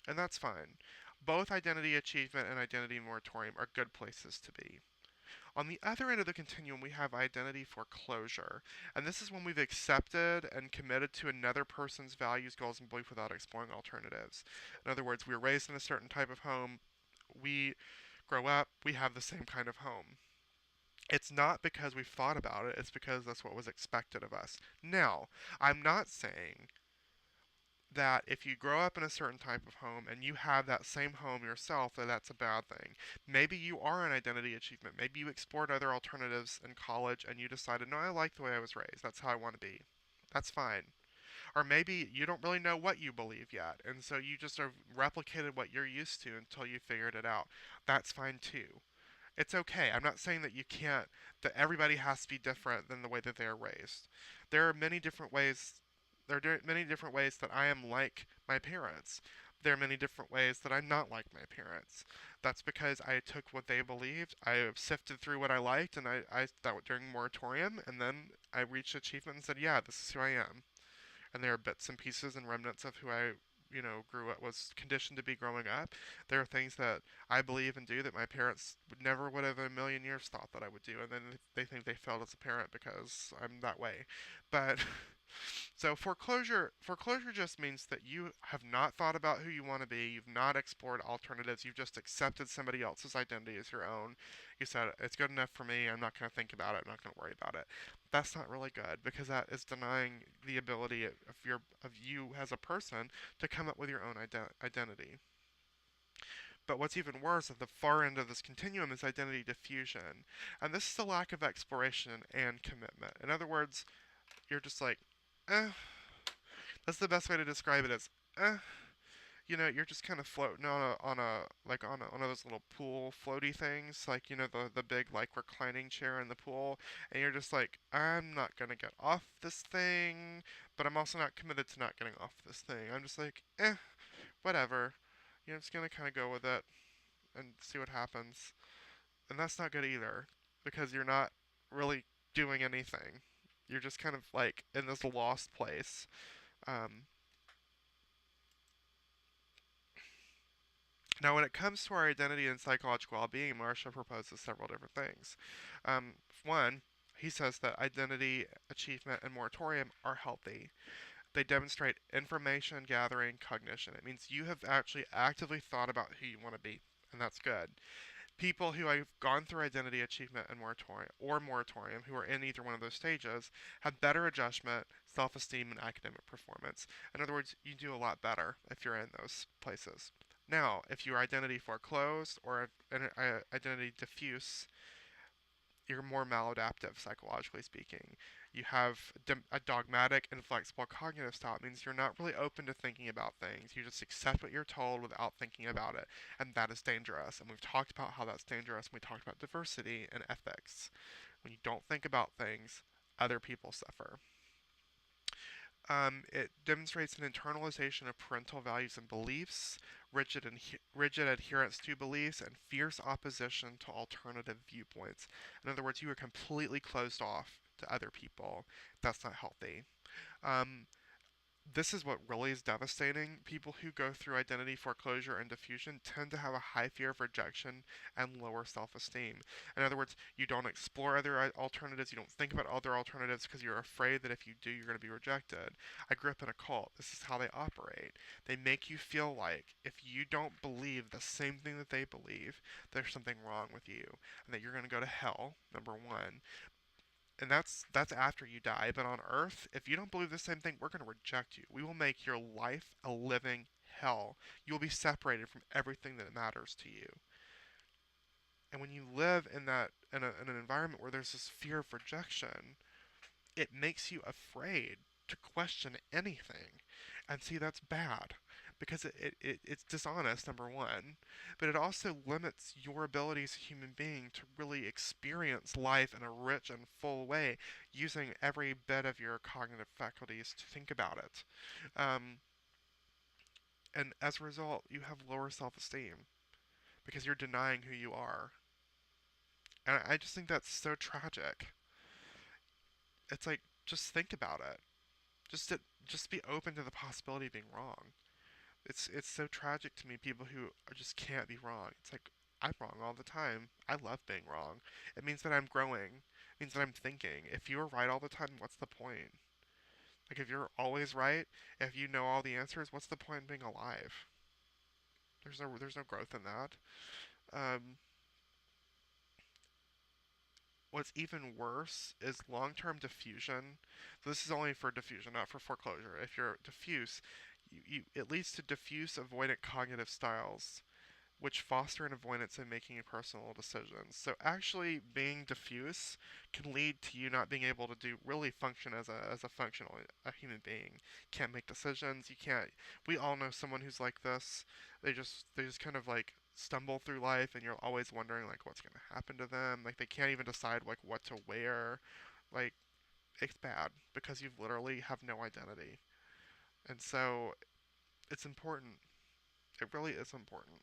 [SPEAKER 1] And that's fine. Both identity achievement and identity moratorium are good places to be. On the other end of the continuum, we have identity foreclosure. And this is when we've accepted and committed to another person's values, goals, and beliefs without exploring alternatives. In other words, we were raised in a certain type of home. We grow up, we have the same kind of home. It's not because we've thought about it, it's because that's what was expected of us. Now, I'm not saying that if you grow up in a certain type of home and you have that same home yourself, that that's a bad thing. Maybe you are an identity achievement. Maybe you explored other alternatives in college and you decided, no, I like the way I was raised. That's how I want to be. That's fine. Or maybe you don't really know what you believe yet, and so you just have replicated what you're used to until you figured it out. That's fine too. It's okay. I'm not saying that you can't, that everybody has to be different than the way that they are raised. There are many different ways. Many different ways that I am like my parents. There are many different ways that I'm not like my parents. That's because I took what they believed, I sifted through what I liked, and I that during moratorium, and then I reached achievement and said, yeah, this is who I am. And there are bits and pieces and remnants of who I grew up, was conditioned to be growing up. There are things that I believe and do that my parents would have in a million years thought that I would do, and then they think they failed as a parent because I'm that way. But so foreclosure just means that you have not thought about who you want to be, you've not explored alternatives, you've just accepted somebody else's identity as your own. You said it's good enough for me, I'm not going to think about it, I'm not going to worry about it. That's not really good because that is denying the ability of you as a person to come up with your own identity. But what's even worse, at the far end of this continuum, is identity diffusion. And this is the lack of exploration and commitment. In other words, you're just like, eh. That's the best way to describe it as, eh. You're just kind of floating on one of those little pool floaty things, like the big like reclining chair in the pool, and you're just like, I'm not gonna get off this thing, but I'm also not committed to not getting off this thing. I'm just like, whatever. I'm just gonna kind of go with it and see what happens. And that's not good either, because you're not really doing anything. You're just kind of like in this lost place. Um, Now, when it comes to our identity and psychological well-being, Marshall proposes several different things. One, he says that identity, achievement, and moratorium are healthy. They demonstrate information gathering cognition. It means you have actually actively thought about who you want to be, and that's good. People who have gone through identity, achievement, and moratorium, who are in either one of those stages, have better adjustment, self-esteem, and academic performance. In other words, you do a lot better if you're in those places. Now, if you're identity foreclosed or identity diffuse, you're more maladaptive, psychologically speaking. You have a dogmatic, inflexible cognitive style. It means you're not really open to thinking about things. You just accept what you're told without thinking about it. And that is dangerous. And we've talked about how that's dangerous when we talked about diversity and ethics. When you don't think about things, other people suffer. It demonstrates an internalization of parental values and beliefs, rigid adherence to beliefs, and fierce opposition to alternative viewpoints. In other words, you are completely closed off to other people. That's not healthy. Um, This is what really is devastating. People who go through identity foreclosure and diffusion tend to have a high fear of rejection and lower self-esteem. In other words, you don't explore other alternatives, you don't think about other alternatives because you're afraid that if you do, you're going to be rejected. I grew up in a cult. This is how they operate. They make you feel like if you don't believe the same thing that they believe, there's something wrong with you and that you're going to go to hell, number one. And that's after you die. But on Earth, if you don't believe the same thing, we're going to reject you. We will make your life a living hell. You will be separated from everything that matters to you. And when you live in an environment where there's this fear of rejection, it makes you afraid to question anything. And see, that's bad because it's dishonest, number one, but it also limits your ability as a human being to really experience life in a rich and full way using every bit of your cognitive faculties to think about it. Um, and as a result, you have lower self esteem because you're denying who you are. And I just think that's so tragic. It's like, just think about it. Just be open to the possibility of being wrong. It's so tragic to me, people who just can't be wrong. It's like, I'm wrong all the time. I love being wrong. It means that I'm growing. It means that I'm thinking. If you're right all the time, what's the point? Like, if you're always right, if you know all the answers, what's the point in being alive? There's no growth in that. Um, what's even worse is long-term diffusion. So this is only for diffusion, not for foreclosure. If you're diffuse, it leads to diffuse avoidant cognitive styles, which foster an avoidance in making personal decisions. So actually being diffuse can lead to you not being able to really function as a functional a human being. Can't make decisions. You can't. We all know someone who's like this. They just kind of like stumble through life, and you're always wondering like what's gonna happen to them. Like they can't even decide like what to wear. Like it's bad because you literally have no identity. And so it's important. It really is important.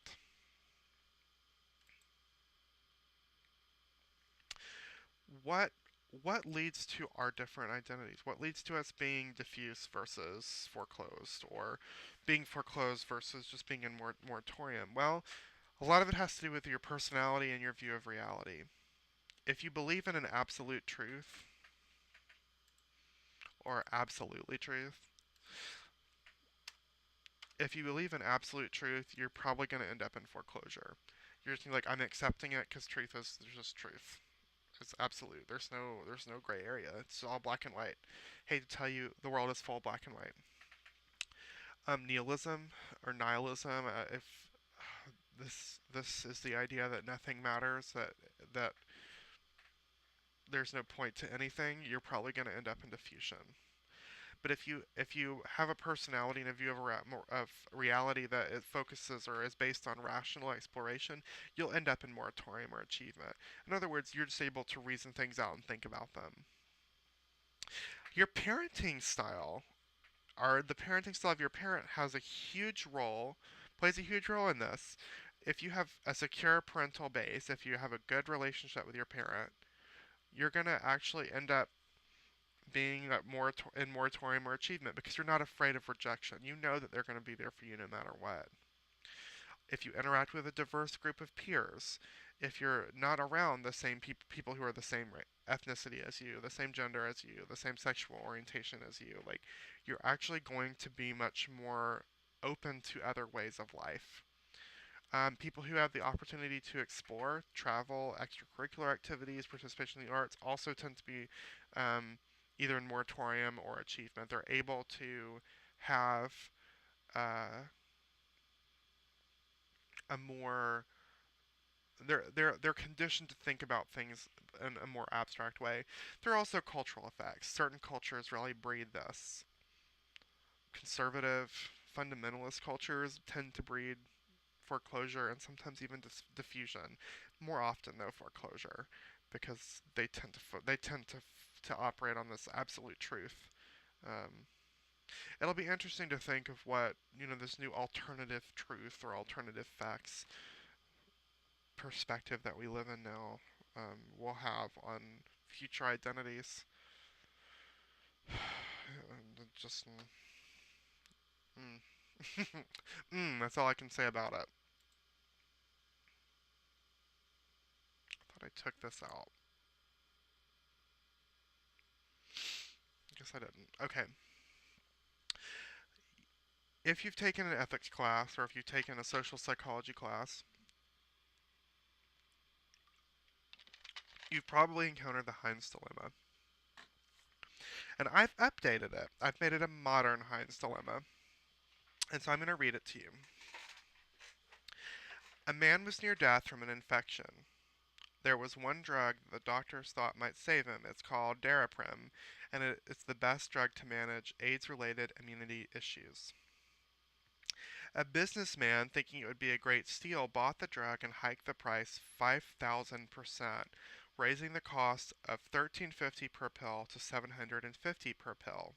[SPEAKER 1] what what leads to our different identities? What leads to us being diffuse versus foreclosed, or being foreclosed versus just being in moratorium? Well, a lot of it has to do with your personality and your view of reality. If you believe in an absolute truth or absolutely truth, if you believe in absolute truth, you're probably going to end up in foreclosure. You're just like, I'm accepting it because truth is just truth. It's absolute. There's no gray area. It's all black and white. Hate to tell you, the world is full black and white. Nihilism or nihilism. If this is the idea that nothing matters, that there's no point to anything, you're probably going to end up in diffusion. But if you have a personality and a view of reality that it focuses or is based on rational exploration, you'll end up in moratorium or achievement. In other words, you're just able to reason things out and think about them. Your parenting style, or the parenting style of your parent, has a huge role, plays a huge role in this. If you have a secure parental base, if you have a good relationship with your parent, you're going to actually end up being in moratorium or achievement because you're not afraid of rejection. You know that they're going to be there for you no matter what. If you interact with a diverse group of peers, if you're not around the same people who are the same ethnicity as you, the same gender as you, the same sexual orientation as you, like you're actually going to be much more open to other ways of life. People who have the opportunity to explore, travel, extracurricular activities, participation in the arts also tend to be um, either in moratorium or achievement. They're able to have uh, a more they're conditioned to think about things in a more abstract way. There are also cultural effects. Certain cultures really breed this. Conservative, fundamentalist cultures tend to breed foreclosure and sometimes even diffusion. More often though foreclosure, because they tend to operate on this absolute truth. Um, it'll be interesting to think of what this new alternative truth or alternative facts perspective that we live in now will have on future identities. Just Mm. That's all I can say about it. Thought I took this out. Guess I didn't. Okay. If you've taken an ethics class or if you've taken a social psychology class, you've probably encountered the Heinz dilemma. And I've updated it. I've made it a modern Heinz dilemma. And so I'm going to read it to you. A man was near death from an infection. There was one drug the doctors thought might save him. It's called Daraprim, and it's the best drug to manage AIDS-related immunity issues. A businessman, thinking it would be a great steal, bought the drug and hiked the price 5,000%, raising the cost of $13.50 per pill to $750 per pill.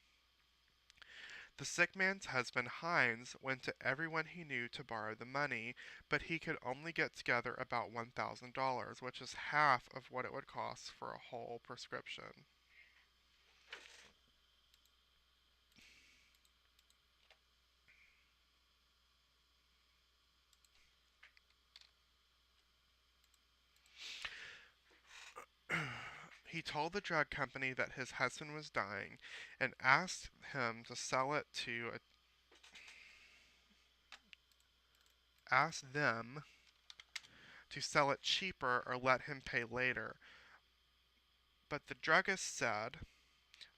[SPEAKER 1] The sick man's husband, Heinz, went to everyone he knew to borrow the money, but he could only get together about $1,000, which is half of what it would cost for a whole prescription. He told the drug company that his husband was dying and asked him to sell it to asked them to sell it cheaper or let him pay later. But the druggist said,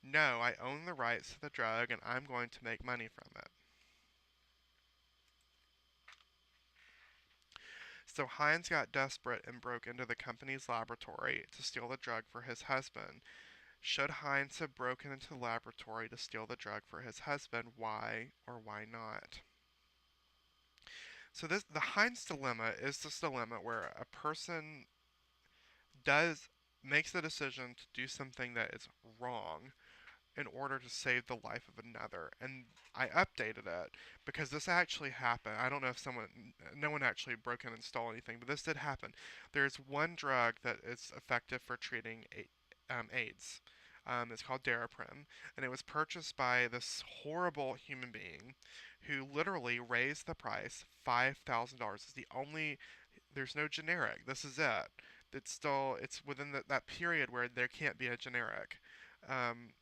[SPEAKER 1] "No, I own the rights to the drug and I'm going to make money from it." So Heinz got desperate and broke into the company's laboratory to steal the drug for his husband. Should Heinz have broken into the laboratory to steal the drug for his husband? Why or why not? So the Heinz dilemma is this dilemma where a person does makes the decision to do something that is wrong in order to save the life of another. And I updated it because this actually happened. I don't know if no one actually broke in and stole anything, but this did happen. There's one drug that is effective for treating AIDS. It's called Daraprim, and it was purchased by this horrible human being who literally raised the price $5,000. It's the only, there's no generic. This is it. It's within that period where there can't be a generic. Um,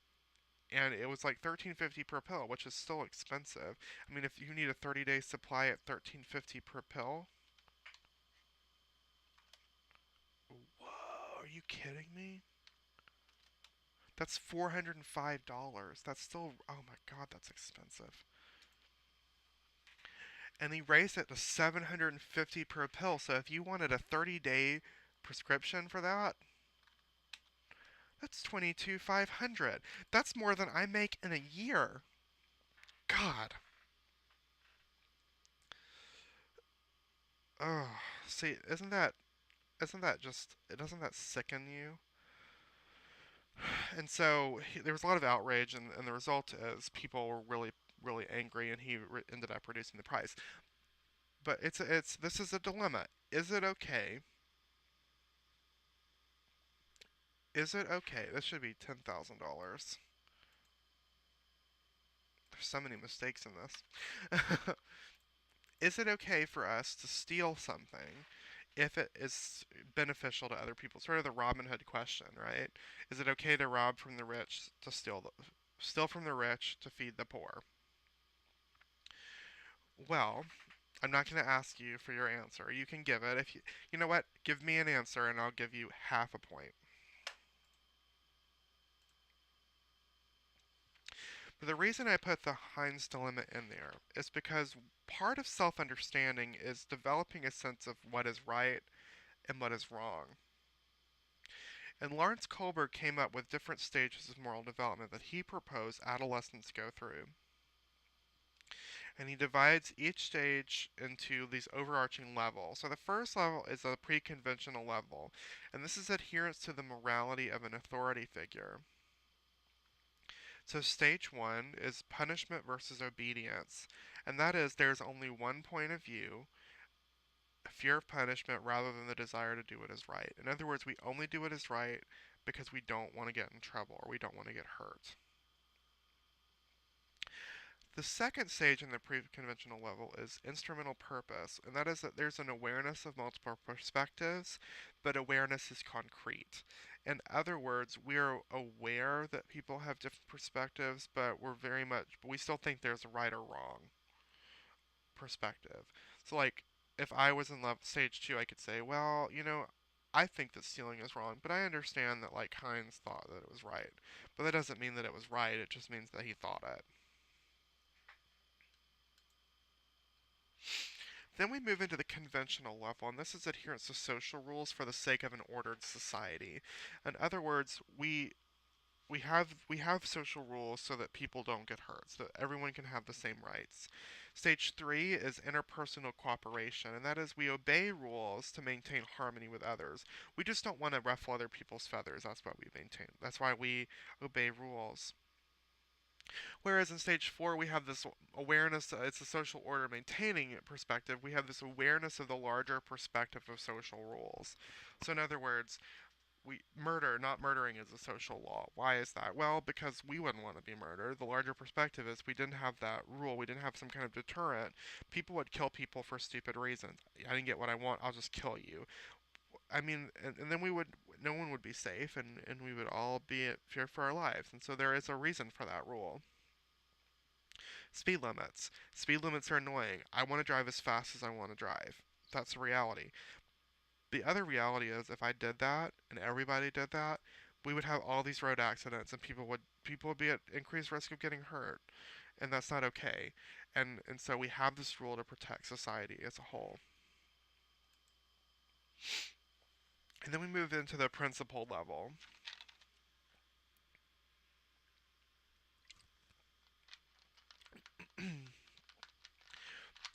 [SPEAKER 1] and it was like $13.50 per pill, which is still expensive. I mean, if you need a 30-day supply at $13.50 per pill, whoa, are you kidding me? That's $405. That's still, oh my god, that's expensive. And he raised it to $750 per pill. So if you wanted a 30-day prescription for that, that's $22,500. That's more than I make in a year. God. Oh, see, doesn't that sicken you? And so there was a lot of outrage, and the result is people were really angry, and ended up reducing the price. But this is a dilemma. Is it okay? Is it okay? This should be $10,000. There's so many mistakes in this. Is it okay for us to steal something if it is beneficial to other people? Sort of the Robin Hood question, right? Is it okay to rob from the rich to steal from the rich to feed the poor? Well, I'm not going to ask you for your answer. You can give it. If you know what? Give me an answer and I'll give you half a point. But the reason I put the Heinz dilemma in there is because part of self-understanding is developing a sense of what is right and what is wrong. And Lawrence Kohlberg came up with different stages of moral development that he proposed adolescents go through. And he divides each stage into these overarching levels. So the first level is a pre-conventional level, and this is adherence to the morality of an authority figure. So stage one is punishment versus obedience, and that is there's only one point of view, fear of punishment rather than the desire to do what is right. In other words, we only do what is right because we don't want to get in trouble or we don't want to get hurt. The second stage in the pre-conventional level is instrumental purpose, and that is that there's an awareness of multiple perspectives, but awareness is concrete. In other words, we are aware that people have different perspectives, but we still think there's a right or wrong perspective. So, like, if I was in level stage two, I could say, well, I think that stealing is wrong, but I understand that, like, Heinz thought that it was right. But that doesn't mean that it was right, it just means that he thought it. Then we move into the conventional level, and this is adherence to social rules for the sake of an ordered society. In other words, we have social rules so that people don't get hurt, so that everyone can have the same rights. Stage three is interpersonal cooperation, and that is we obey rules to maintain harmony with others. We just don't want to ruffle other people's feathers. That's why we maintain. That's why we obey rules. Whereas in stage four, we have this awareness, it's a social order maintaining perspective. We have this awareness of the larger perspective of social rules. So, in other words, not murdering is a social law. Why is that? Well, because we wouldn't want to be murdered. The larger perspective is we didn't have that rule. We didn't have some kind of deterrent. People would kill people for stupid reasons. I didn't get what I want. I'll just kill you. I mean, and then no one would be safe, and we would all be at fear for our lives. And so there is a reason for that rule. Speed limits. Speed limits are annoying. I want to drive as fast as I want to drive. That's the reality. The other reality is if I did that and everybody did that, we would have all these road accidents and people would be at increased risk of getting hurt, and that's not okay. And so we have this rule to protect society as a whole. And then we move into the principle level.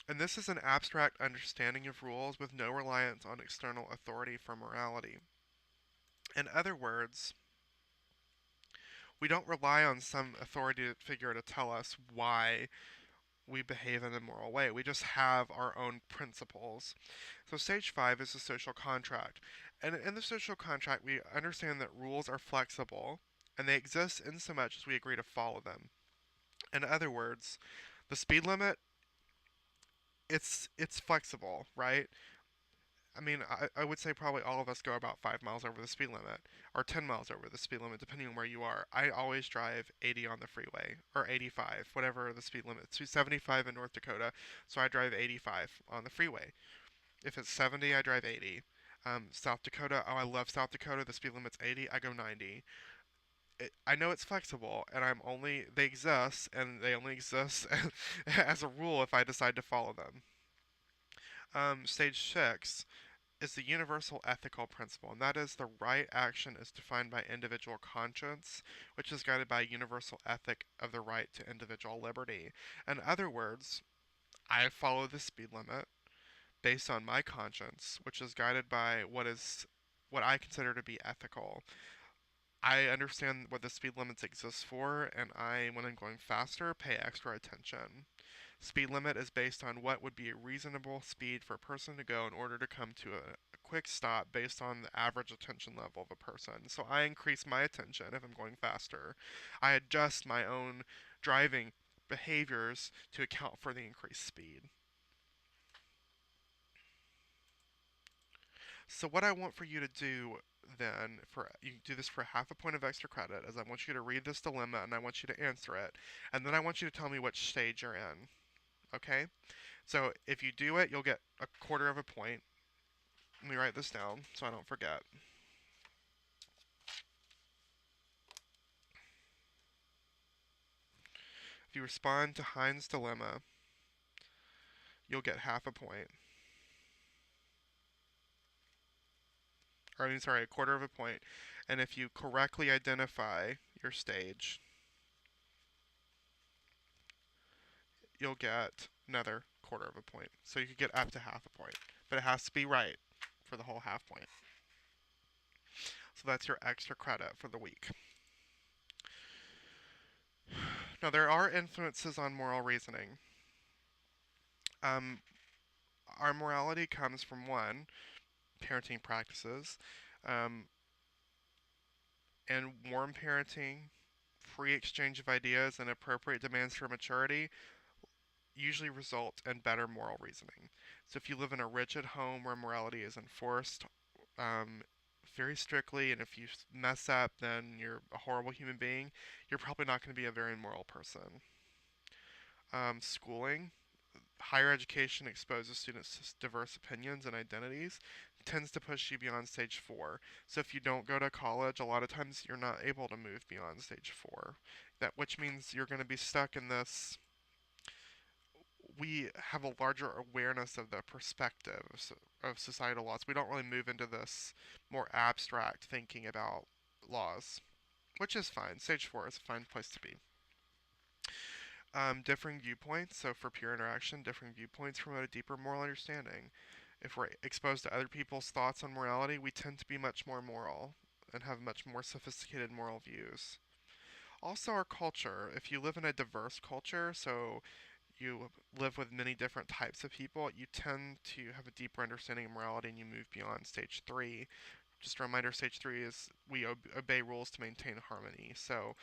[SPEAKER 1] And this is an abstract understanding of rules with no reliance on external authority for morality. In other words, we don't rely on some authority figure to tell us why we behave in a moral way. We just have our own principles. So stage five is the social contract. And in the social contract, we understand that rules are flexible and they exist in so much as we agree to follow them. In other words, the speed limit, it's flexible, right? I mean, I would say probably all of us go about 5 miles over the speed limit, or 10 miles over the speed limit, depending on where you are. I always drive 80 on the freeway, or 85, whatever the speed limit. It's 75 in North Dakota, so I drive 85 on the freeway. If it's 70, I drive 80. South Dakota, oh, I love South Dakota. The speed limit's 80, I go 90. I know it's flexible, and they exist, and they only exist as a rule if I decide to follow them. Stage 6 is the universal ethical principle, and that is the right action is defined by individual conscience, which is guided by a universal ethic of the right to individual liberty. In other words, I follow the speed limit based on my conscience, which is guided by what I consider to be ethical. I understand what the speed limits exist for, and when I'm going faster, pay extra attention. Speed limit is based on what would be a reasonable speed for a person to go in order to come to a quick stop based on the average attention level of a person. So I increase my attention if I'm going faster. I adjust my own driving behaviors to account for the increased speed. So what I want for you to do then, you can do this for half a point of extra credit, is I want you to read this dilemma and I want you to answer it, and then I want you to tell me which stage you're in. Okay? So if you do it, you'll get a quarter of a point. Let me write this down so I don't forget. If you respond to Heinz' dilemma, you'll get half a point. Or, a quarter of a point. And if you correctly identify your stage, you'll get another quarter of a point. So you could get up to half a point. But it has to be right for the whole half point. So that's your extra credit for the week. Now, there are influences on moral reasoning. Our morality comes from one, parenting practices, and warm parenting, free exchange of ideas and appropriate demands for maturity usually result in better moral reasoning. So if you live in a rigid home where morality is enforced um, very strictly, and if you mess up, then you're a horrible human being, you're probably not going to be a very moral person. Schooling, higher education exposes students to diverse opinions and identities, tends to push you beyond stage four. So if you don't go to college, a lot of times you're not able to move beyond stage four. Which means you're going to be stuck in this. We have a larger awareness of the perspective of societal laws. We don't really move into this more abstract thinking about laws, which is fine. Stage four is a fine place to be. Differing viewpoints, so for peer interaction, differing viewpoints promote a deeper moral understanding. If we're exposed to other people's thoughts on morality, we tend to be much more moral and have much more sophisticated moral views. Also, our culture. If you live in a diverse culture, so you live with many different types of people, you tend to have a deeper understanding of morality and you move beyond stage three. Just a reminder, stage three is we obey rules to maintain harmony. So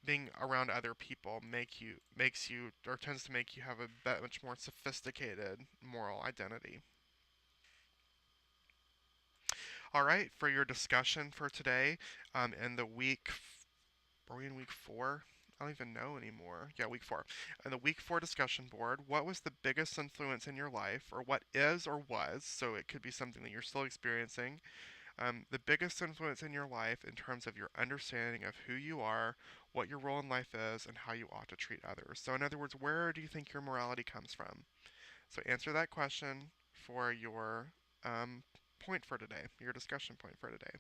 [SPEAKER 1] being around other people makes you or tends to make you have a much more sophisticated moral identity. All right, for your discussion for today, in the week, are we in week four? I don't even know anymore. Yeah, week four. On the week four discussion board, what was the biggest influence in your life, or what is or was, so it could be something that you're still experiencing, the biggest influence in your life in terms of your understanding of who you are, what your role in life is, and how you ought to treat others. So, in other words, where do you think your morality comes from? So, answer that question for your point for today, your discussion point for today.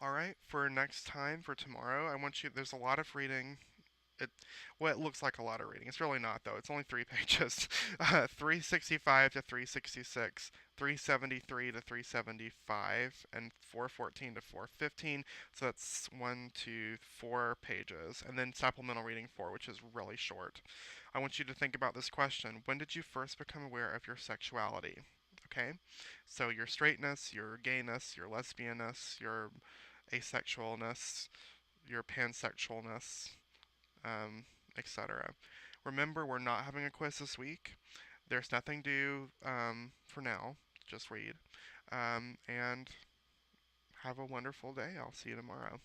[SPEAKER 1] All right, for next time, for tomorrow, I want you, there's a lot of reading. It, well, it looks like a lot of reading. It's really not, though. It's only 3 pages. 365 to 366, 373 to 375, and 414 to 415. So that's 4 pages. And then supplemental reading 4, which is really short. I want you to think about this question. When did you first become aware of your sexuality? Okay? So your straightness, your gayness, your lesbianness, your asexualness, your pansexualness, etc. Remember, we're not having a quiz this week. There's nothing due for now. Just read. And have a wonderful day. I'll see you tomorrow.